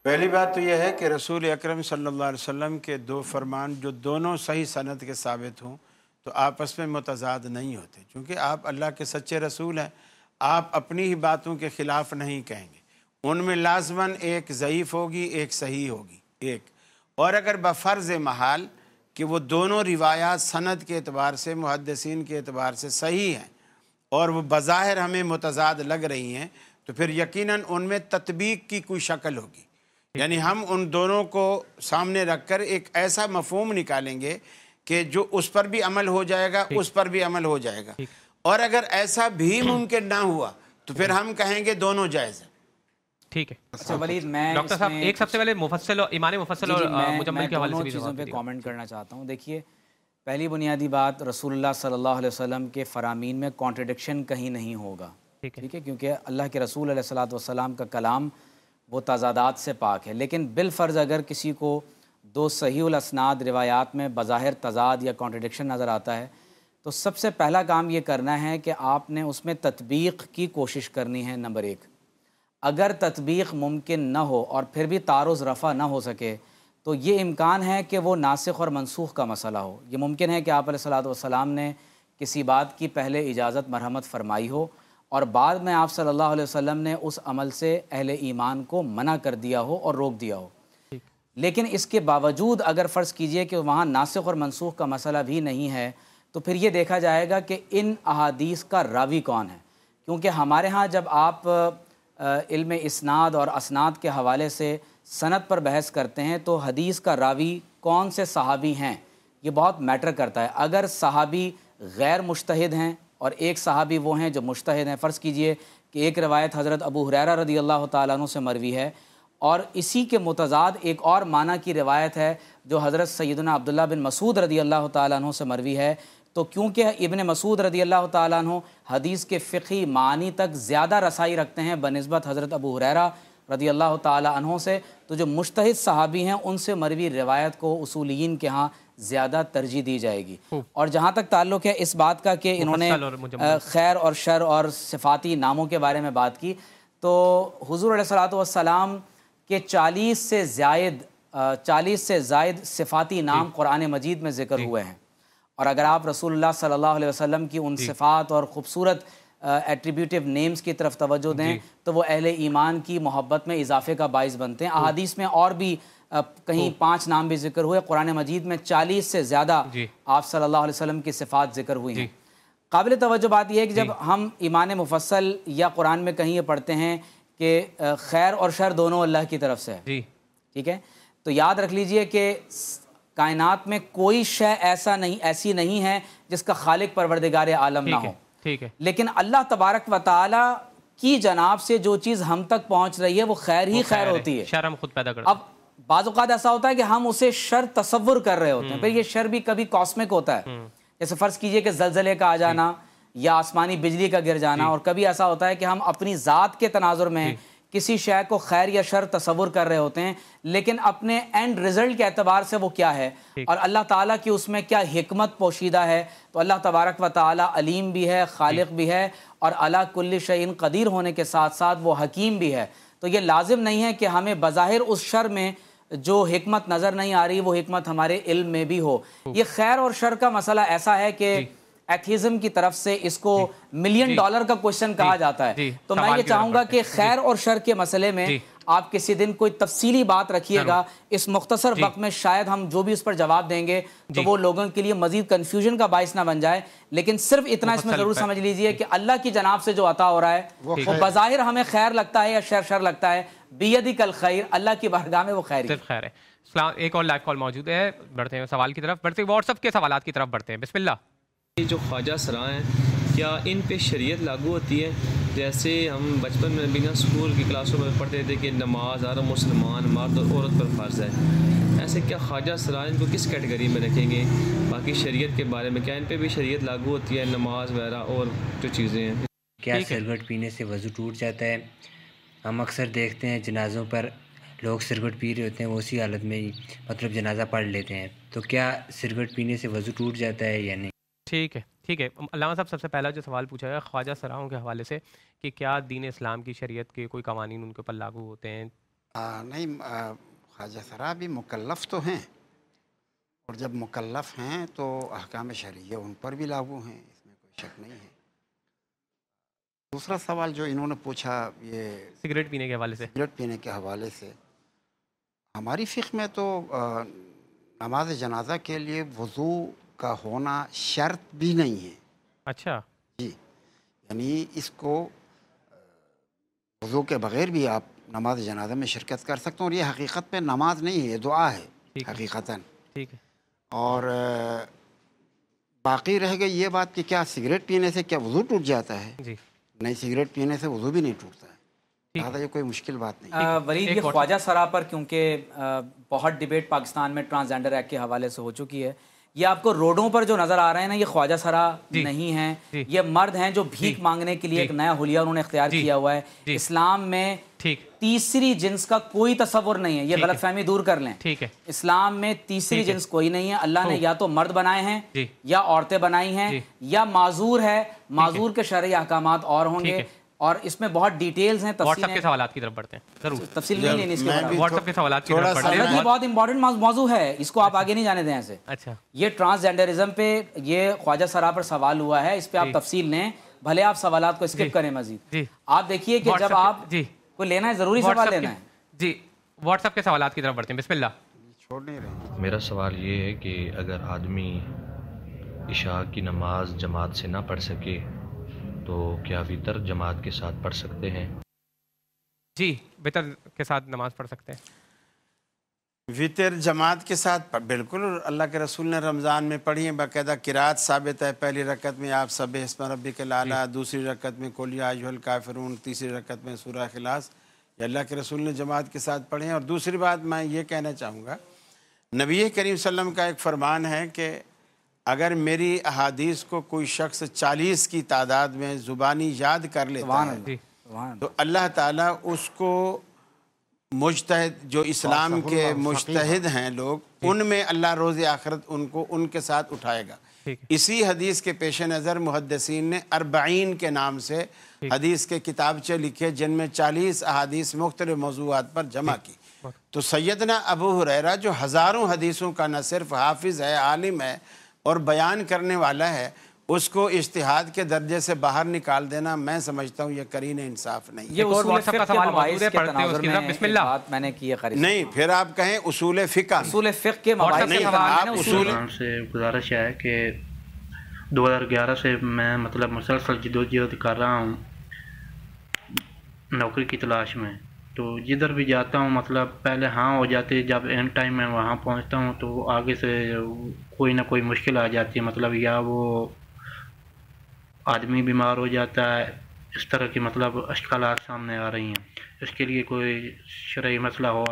پہلی بات تو یہ ہے کہ رسول اکرم صلی اللہ علیہ وسلم کے دو فرمان جو دونوں صحیح سند کے ثابت ہوں تو آپس میں متضاد نہیں ہوتے, چونکہ آپ اللہ کے سچے رسول ہیں. آپ اپنی ہی باتوں کے خلاف نہیں کہیں گے. ان میں لازماً ایک ضعیف ہوگی, ایک صحیح ہوگی, ایک. اور اگر بفرض محال کہ وہ دونوں روایات سند کے اعتبار سے, محدثین کے اعتبار سے صحیح ہیں اور وہ بظاہر ہمیں متضاد لگ رہی ہیں, تو پھر یقیناً ان میں تطبیق کی کوئی شکل ہوگی. یعنی ہم ان دونوں کو سامنے رکھ کر ایک ایسا مفہوم نکالیں گے کہ جو اس پر بھی عمل ہو جائے گا, اس پر بھی عمل ہو جائے گا. اور اگر ایسا بھی ممکن نہ ہوا تو پھر ہم کہیں گے دونوں جائز ہیں. ٹھیک ہے. اچھا ولید, میں ڈاکٹر صاحب ایک سب سے پہلے مفصل اور ایمان مفصل اور مجمل کے حوالے سے بھی چیزوں پہ کامنٹ کرنا چاہتا ہوں. دیکھیے, پہلی بنیادی بات, رسول اللہ صلی اللہ علیہ وسلم کے فرامین میں کانٹرڈکشن کہیں نہیں ہوگا. ٹھیک ہے، کیونکہ اللہ کے رسول علیہ الصلوۃ والسلام کا کلام وہ تضادات سے پاک ہے، لیکن بالفرض اگر کسی کو دو صحیح الاسناد روایات میں بظاہر تضاد یا کانٹرڈکشن نظر آتا ہے تو سب سے پہلا کام یہ کرنا ہے کہ آپ نے اس میں تطبیق کی کوشش کرنی ہے۔ نمبر 1، اگر تطبیق ممکن نہ ہو اور پھر بھی تعارض رفع نہ ہو سکے تو یہ امکان ہے کہ وہ ناسخ اور منسوخ کا مسئلہ ہو۔ یہ ممکن ہے کہ آپ علیہ الصلوۃ والسلام نے کسی بات کی پہلے اجازت مرحمت فرمائی ہو اور بعد میں آپ صلی اللہ علیہ وسلم نے اس عمل سے اہل ایمان کو منع کر دیا ہو اور روک دیا ہو، لیکن اس کے باوجود اگر فرض کیجئے کہ وہاں ناسخ اور منسوخ کا مسئلہ بھی نہیں ہے تو پھر یہ دیکھا جائے گا کہ ان احادیث کا راوی کون ہے، کیونکہ ہمارے ہاں جب آپ علم اسناد اور اسناد کے حوالے سے سند پر بحث کرتے ہیں تو حدیث کا راوی کون سے صحابی ہیں یہ بہت میٹر کرتا ہے۔ اگر صحابی غیر مجتہد ہیں اور ایک صحابی وہ ہیں جو مجتہد ہیں، فرض کیجئے کہ ایک روایت حضرت ابو ہریرہ رضی اللہ تعالیٰ عنہ سے مروی ہے اور اسی کے متضاد ایک اور معنی کی روایت ہے جو حضرت سیدنا عبداللہ بن مسعود رضی اللہ تعالیٰ عنہ سے مروی ہے، تو کیونکہ ابن مسعود رضی اللہ تعالیٰ عنہ حدیث کے فقہی معانی تک زیادہ رسائی رکھتے ہیں بنسبت حضرت ابو ہریرہ رضی اللہ تعالیٰ عنہ سے، تو جو مجتہد صحابی ہیں ان سے مروی روایت کو اصولیین کے ہاں زیادہ ترجیح دی جائے گی۔ اور جہاں تک تعلق ہے اس بات کا کہ انہوں نے خیر اور شر اور صفاتی ناموں کے بارے میں بات کی، تو حضور علیہ الصلوۃ والسلام کے 40 سے زائد صفاتی نام قرآن مجید میں ذکر ہوئے ہیں، اور اگر آپ رسول اللہ صلی اللہ علیہ وسلم کی ان صفات اور خوبصورت ایٹریبیوٹیو نیمز کی طرف توجہ دیں تو وہ اہل ایمان کی محبت میں اضافے کا باعث بنتے ہیں۔ احادیث میں اور بھی کہیں 5 نام بھی ذکر ہوئے، قرآن مجید میں 40 سے زیادہ آپ صلی اللہ علیہ وسلم کی صفات ذکر ہوئی ہیں۔ قابل توجہ بات یہ ہے کہ جب ہم ایمان مفصل یا قرآن میں کہیں یہ پڑھتے ہیں کہ خیر اور شر دونوں اللہ کی طرف سے ہے، ٹھیک ہے، تو یاد رکھ لیجئے کہ کائنات میں کوئی شے ایسی نہیں ہے جس کا خالق پروردگار عالم نہ ہو، لیکن اللہ تبارک و تعالی کی جناب سے جو چیز ہم تک پہنچ رہی ہے وہ خیر ہی خیر ہوتی ہے، شر ہم خود پیدا کرتے ہیں۔ اب بعض اوقات ایسا ہوتا ہے کہ ہم اسے شر تصور کر رہے ہوتے ہیں، پھر یہ شر بھی کبھی کاسمک ہوتا ہے، جیسے فرض کیجئے کہ زلزلے کا آ جانا یا آسمانی بجلی کا گر جانا، اور کبھی ایسا ہوتا ہے کہ ہم اپنی ذات کے تناظر میں کسی شے کو خیر یا شر تصور کر رہے ہوتے ہیں، لیکن اپنے اینڈ رزلٹ کے اعتبار سے وہ کیا ہے اور اللہ تعالیٰ کی اس میں کیا حکمت پوشیدہ ہے، تو اللہ تبارک و تعالیٰ علیم بھی ہے، خالق بھی ہے، اور علی کل شیء قدیر ہونے کے ساتھ ساتھ وہ حکیم بھی ہے۔ تو یہ لازم نہیں ہے کہ ہمیں بظاہر اس شر میں جو حکمت نظر نہیں آ رہی وہ حکمت ہمارے علم میں بھی ہو۔ یہ خیر اور شر کا مسئلہ ایسا ہے کہ ایتھیزم کی طرف سے اس کو $1,000,000 کا کوشچن کہا جاتا ہے، تو میں یہ چاہوں گا کہ خیر اور شر کے مسئلے میں آپ کسی دن کوئی تفصیلی بات رکھیے گا، اس مختصر وقت میں شاید ہم جو بھی اس پر جواب دیں گے تو وہ لوگوں کے لیے مزید کنفیوژن کا باعث نہ بن جائے، لیکن صرف اتنا اس میں ضرور سمجھ لیجئے کہ اللہ کی جناب سے جو عطا ہو رہا ہے وہ بظاہر ہمیں خیر لگتا ہے یا شر لگتا ہے، بیدک الخیر، اللہ کی بارگاہ میں وہ خیر ہے۔ ایک اور لائیو کال موجود ہے، بڑھتے ہیں سوال کی طرف، واٹس ایپ کے سوالات کی طرف بڑھتے ہیں، بسم اللہ۔ جو خواجہ سرا ہیں کیا ان پہ شریعت لاگو ہوتی ہے؟ جیسے ہم بچپن میں بنا اسکول کی کلاسوں میں پڑھتے تھے کہ نماز ہر مسلمان مرد اور عورت پر فرض ہے، ایسے کیا خواجہ سرا ان کو کس کیٹیگری میں رکھیں گے؟ باقی شریعت کے بارے میں کیا ان پہ بھی شریعت لاگو ہوتی ہے، نماز وغیرہ اور جو چیزیں ہیں؟ کیا سرگٹ پینے سے وضو ٹوٹ جاتا ہے؟ ہم اکثر دیکھتے ہیں جنازوں پر لوگ سرگٹ پی رہے ہوتے ہیں، وہ اسی حالت میں ہی مطلب جنازہ پڑھ لیتے ہیں، تو کیا سرگٹ پینے سے وضو ٹوٹ جاتا ہے یا نہیں؟ ٹھیک ہے علامہ صاحب، سب سے پہلا جو سوال پوچھا ہے خواجہ سراؤں کے حوالے سے کہ کیا دین اسلام کی شریعت کے کوئی قوانین ان کے اوپر لاگو ہوتے ہیں؟ نہیں، خواجہ سرا بھی مکلف تو ہیں، اور جب مکلف ہیں تو احکام شرعیہ ان پر بھی لاگو ہیں، اس میں کوئی شک نہیں ہے۔ دوسرا سوال جو انہوں نے پوچھا یہ سگریٹ پینے کے حوالے سے، سگریٹ پینے کے حوالے سے، ہماری فقہ میں تو نماز جنازہ کے لیے وضو کا ہونا شرط بھی نہیں ہے۔ اچھا جی، یعنی اس کو وضو کے بغیر بھی آپ نماز جنازہ میں شرکت کر سکتے ہیں، اور یہ حقیقت میں نماز نہیں ہے، یہ دعا ہے حقیقتاً۔ ٹھیک ہے، اور باقی رہ گئی یہ بات کہ کیا سگریٹ پینے سے کیا وضو ٹوٹ جاتا ہے؟ جی نہیں، سگریٹ پینے سے وضو بھی نہیں ٹوٹتا ہے، لہٰذا یہ کوئی مشکل بات نہیں۔ ولید، یہ خواجہ سرا پر کیونکہ بہت ڈیبیٹ پاکستان میں ٹرانسجینڈر ایکٹ کے حوالے سے ہو چکی ہے، یہ آپ کو روڈوں پر جو نظر آ رہے ہیں نا، یہ خواجہ سرا نہیں ہیں، یہ مرد ہیں جو بھیک مانگنے کے لیے ایک نیا حلیہ انہوں نے اختیار کیا ہوا ہے۔ اسلام میں تیسری جنس کا کوئی تصور نہیں ہے، یہ غلط فہمی دور کر لیں۔ اسلام میں تیسری جنس کوئی نہیں ہے، اللہ نے یا تو مرد بنائے ہیں یا عورتیں بنائی ہیں یا معذور ہے، معذور کے شرعی احکامات اور ہوں گے، اور اس میں بہت ڈیٹیلز ہیں۔ واٹس ایپ کے سوالات کی طرف بڑھتے ہیں، ضرور تفصیل نہیں لینی اس کے بارے میں، واٹس ایپ کے سوالات کی طرف بڑھتے ہیں۔ یہ بہت امپورٹنٹ موضوع ہے، اس کو آپ آگے نہیں جانے دیں ایسے۔ اچھا، یہ ٹرانسجینڈرزم پہ یہ خواجہ سرا پر سوال ہوا ہے، اس پہ آپ تفصیل لیں، بھلے آپ سوالات کو اسکپ کریں مزید۔ آپ دیکھیے کہ جب آپ کو لینا ہے، ضروری سوال لینا ہے۔ جی واٹس ایپ کے سوالات کی طرف بڑھتے ہیں، بسم اللہ۔ میرا سوال یہ ہے کہ اگر آدمی عشاء کی نماز جماعت سے نہ پڑھ سکے تو کیا وتر جماعت کے ساتھ پڑھ سکتے ہیں؟ جی وتر کے ساتھ نماز پڑھ سکتے ہیں۔ وتر جماعت کے ساتھ بالکل، اللہ کے رسول نے رمضان میں پڑھی ہے، باقاعدہ قرات ثابت ہے۔ پہلی رکعت میں آپ سبح اسم ربک الاعلی، دوسری رکعت میں قل یا ایھا الکافرون، تیسری رکعت میں سورہ اخلاص، یہ اللہ کے رسول نے جماعت کے ساتھ پڑھے ہیں۔ اور دوسری بات میں یہ کہنا چاہوں گا، نبی کریم صلی اللہ علیہ وسلم کا ایک فرمان ہے کہ اگر میری احادیث کو کوئی شخص 40 کی تعداد میں زبانی یاد کر لیتا ہے تو اللہ تعالیٰ اس کو مجتہد، جو اسلام کے مجتہد ہیں لوگ، ان میں اللہ روز آخرت ان کو ان کے ساتھ اٹھائے گا۔ اسی حدیث کے پیش نظر محدثین نے 40 کے نام سے حدیث کے کتابچے لکھے، جن میں 40 احادیث مختلف موضوعات پر جمع کی۔ تو سیدنا ابو ہریرہ جو ہزاروں حدیثوں کا نہ صرف حافظ ہے، عالم ہے اور بیان کرنے والا ہے، اس کو اجتہاد کے درجے سے باہر نکال دینا میں سمجھتا ہوں یہ قرین انصاف نہیں۔ یہ اصول فقہ کا مباحث کے تناظر میں بسم اللہ بات میں نے کی ہے قاری، نہیں پھر آپ کہیں اصول فقہ، اصول فقہ کے مباحث کے اصول سے گزارش ہے کہ 2011 سے میں مطلب مسلسل جدوجہد کر رہا ہوں نوکری کی تلاش میں، تو جدھر بھی جاتا ہوں مطلب پہلے ہاں ہو جاتی، جب اینڈ ٹائم میں وہاں پہنچتا ہوں تو آگے سے کوئی نہ کوئی مشکل آ جاتی ہے، مطلب یا وہ آدمی بیمار ہو جاتا ہے، اس طرح کی مطلب اشکالات سامنے آ رہی ہیں۔ اس کے لیے کوئی شرعی مسئلہ ہو،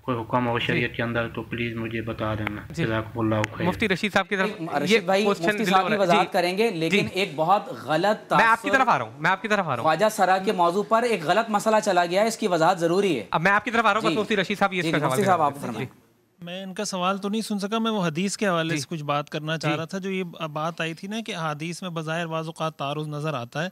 کوئی حکم ہو شریعت کے اندر تو پلیز مجھے بتا دینا۔ جزاکم اللہ خیر۔ مفتی رشید صاحب کی طرف رشید بھائی مفتی صاحب کی وضاحت کریں گے، لیکن ایک بہت غلط میں آپ کی طرف آ رہا ہوں، خواجہ سرا کے موضوع پر ایک غلط مسئلہ چلا گیا ہے، اس کی وضاحت ضروری ہے۔ اب میں آپ کی طرف آ رہا ہوں، بس مفتی رشید صاحب یہ مفتی صاحب آپ فرمائیں۔ میں ان کا سوال تو نہیں سن سکا، میں وہ حدیث کے حوالے سے کچھ بات کرنا چاہ رہا تھا۔ جو یہ بات آئی تھی نا کہ حدیث میں بظاہر بعض اوقات تعارض نظر آتا ہے،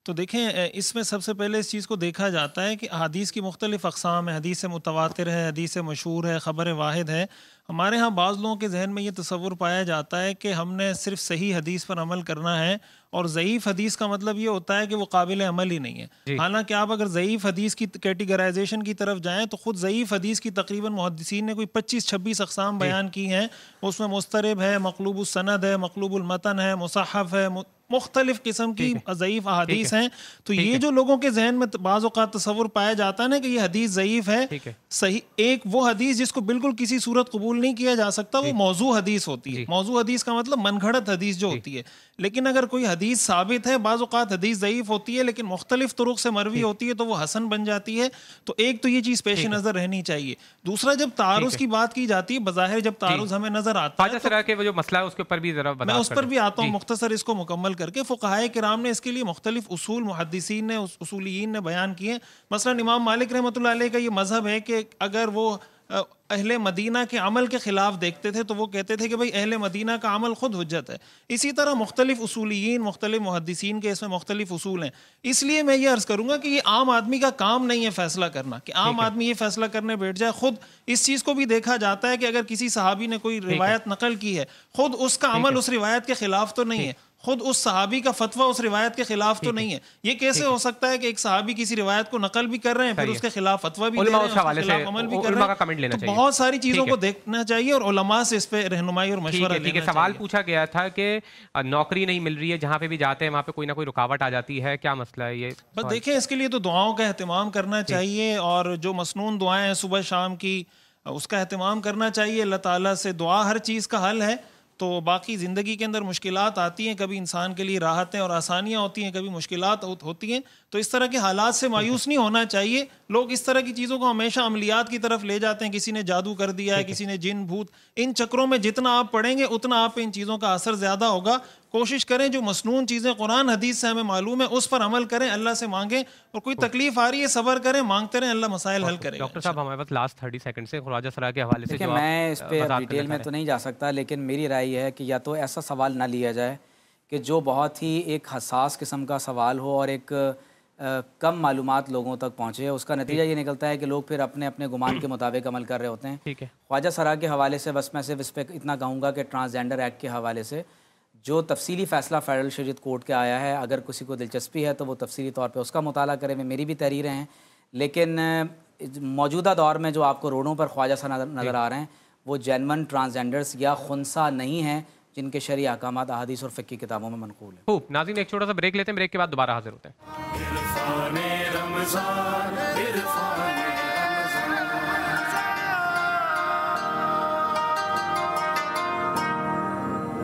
تو دیکھیں اس میں سب سے پہلے اس چیز کو دیکھا جاتا ہے کہ حدیث کی مختلف اقسام ہیں، حدیث متواتر ہے، حدیث مشہور ہے، خبر واحد ہے۔ ہمارے ہاں بعض لوگوں کے ذہن میں یہ تصور پایا جاتا ہے کہ ہم نے صرف صحیح حدیث پر عمل کرنا ہے، اور ضعیف حدیث کا مطلب یہ ہوتا ہے کہ وہ قابل عمل ہی نہیں ہے۔ حالانکہ آپ اگر ضعیف حدیث کی کیٹیگرائزیشن کی طرف جائیں تو خود ضعیف حدیث کی تقریباً محدثین نے کوئی 25-26 اقسام بیان کی ہیں، اس میں مضطرب ہے، مقلوب السند ہے، مقلوب المتن ہے، مصحف ہے، مختلف قسم کی ضعیف احادیث ہیں۔ تو یہ جو لوگوں کے ذہن میں بعض اوقات تصور پایا جاتا ہے نا کہ یہ حدیث ضعیف ہے، صحیح ایک وہ حدیث جس کو بالکل کسی صورت قبول نہیں کیا جا سکتا، وہ موضوع حدیث ہوتی ہے۔ موضوع حدیث کا مطلب من گھڑت حدیث جو ہوتی ہے۔ لیکن اگر کوئی حدیث ثابت ہے، بعض اوقات حدیث ضعیف ہوتی ہے لیکن مختلف طرق سے مروی ہوتی ہے، تو وہ حسن بن جاتی ہے۔ تو ایک تو یہ چیز پیش نظر رہنی چاہیے۔ دوسرا، جب تعارض کی بات کی جاتی ہے، بظاہر جب تعارض ہمیں نظر آتا ہے، خواجہ سرا کے وہ جو مسئلہ ہے اس کے اوپر بھی ذرا میں اس پر بھی آتا ہوں مختصر اس کو مکمل کر کے۔ فقہائے کرام نے اس کے لیے مختلف اصول محدثین نے، اصولیین نے بیان کیے۔ مثلا امام مالک رحمۃ اللہ علیہ کا یہ مذہب ہے کہ اگر وہ اہل مدینہ کے عمل کے خلاف دیکھتے تھے تو وہ کہتے تھے کہ بھئی اہل مدینہ کا عمل خود حجت ہے۔ اسی طرح مختلف اصولیین، مختلف محدثین کے اس میں مختلف اصول ہیں۔ اس لیے میں یہ عرض کروں گا کہ یہ عام آدمی کا کام نہیں ہے فیصلہ کرنا، کہ عام آدمی یہ فیصلہ کرنے بیٹھ جائے۔ خود اس چیز کو بھی دیکھا جاتا ہے کہ اگر کسی صحابی نے کوئی روایت نقل کی ہے، خود اس کا عمل اس روایت کے خلاف تو نہیں ہے، خود اس صحابی کا فتویٰ اس روایت کے خلاف تو نہیں ہے۔ یہ کیسے ہو سکتا ہے کہ ایک صحابی کسی روایت کو نقل بھی کر رہے ہیں، پھر اس کے خلاف فتویٰ بھی دے رہے ہیں، اس کے خلاف عمل بھی کر رہے ہیں؟ تو بہت ساری چیزوں کو دیکھنا چاہیے اور علماء سے اس پہ رہنمائی اور مشورہ لینا چاہیے۔ سوال پوچھا گیا تھا کہ نوکری نہیں مل رہی ہے، جہاں پہ بھی جاتے ہیں وہاں پہ کوئی نہ کوئی رکاوٹ آ جاتی ہے، کیا مسئلہ ہے یہ؟ بس دیکھیں، اس کے لیے تو دعاؤں کا اہتمام کرنا چاہیے، اور جو مسنون دعائیں ہیں صبح شام کی، اس کا اہتمام کرنا چاہیے۔ اللہ تعالیٰ سے دعا ہر چیز کا حل ہے، تو باقی زندگی کے اندر مشکلات آتی ہیں، کبھی انسان کے لیے راحتیں اور آسانیاں ہوتی ہیں، کبھی مشکلات ہوتی ہیں، تو اس طرح کے حالات سے مایوس نہیں ہونا چاہیے. لوگ اس طرح کی چیزوں کو ہمیشہ عملیات کی طرف لے جاتے ہیں، کسی نے جادو کر دیا ہے، کسی نے جن بھوت، ان چکروں میں جتنا آپ پڑھیں گے اتنا آپ پہ ان چیزوں کا اثر زیادہ ہوگا. کوشش کریں جو مسنون چیزیں قرآن حدیث سے ہمیں معلوم ہے اس پر عمل کریں، اللہ سے مانگیں، اور کوئی تکلیف آ رہی ہے صبر کریں، مانگتے رہیں، اللہ مسائل حل کرے گا. ڈاکٹر صاحب ہمارے پاس لاسٹ 30 سیکنڈ سے خواجہ سرا کے حوالے سے میں اس پہ ڈیٹیل میں تو نہیں جا سکتا، لیکن میری رائے یہ ہے کہ یا تو ایسا سوال نہ لیا جائے کہ جو بہت ہی ایک حساس قسم کا سوال ہو اور ایک کم معلومات لوگوں تک پہنچے. اس کا نتیجہ یہ نکلتا ہے کہ لوگ پھر اپنے اپنے گمان کے مطابق عمل کر رہے ہوتے ہیں. خواجہ سرا کے حوالے سے بس میں صرف اس پہ اتنا کہوں گا کہ ٹرانسجینڈر ایکٹ کے حوالے سے جو تفصیلی فیصلہ فیڈرل شریعت کورٹ کے آیا ہے، اگر کسی کو دلچسپی ہے تو وہ تفصیلی طور پہ اس کا مطالعہ کرے. میں میری بھی تحریریں ہیں، لیکن موجودہ دور میں جو آپ کو روڈوں پر خواجہ سرا نظر آ رہے ہیں وہ جینون ٹرانسجینڈرز یا خنثی نہیں ہیں جن کے شرعی احکامات احادیث اور فقہی کتابوں میں منقول ہیں. خوب ناظرین، ایک چھوٹا سا بریک لیتے ہیں، بریک کے بعد دوبارہ حاضر ہوتے ہیں.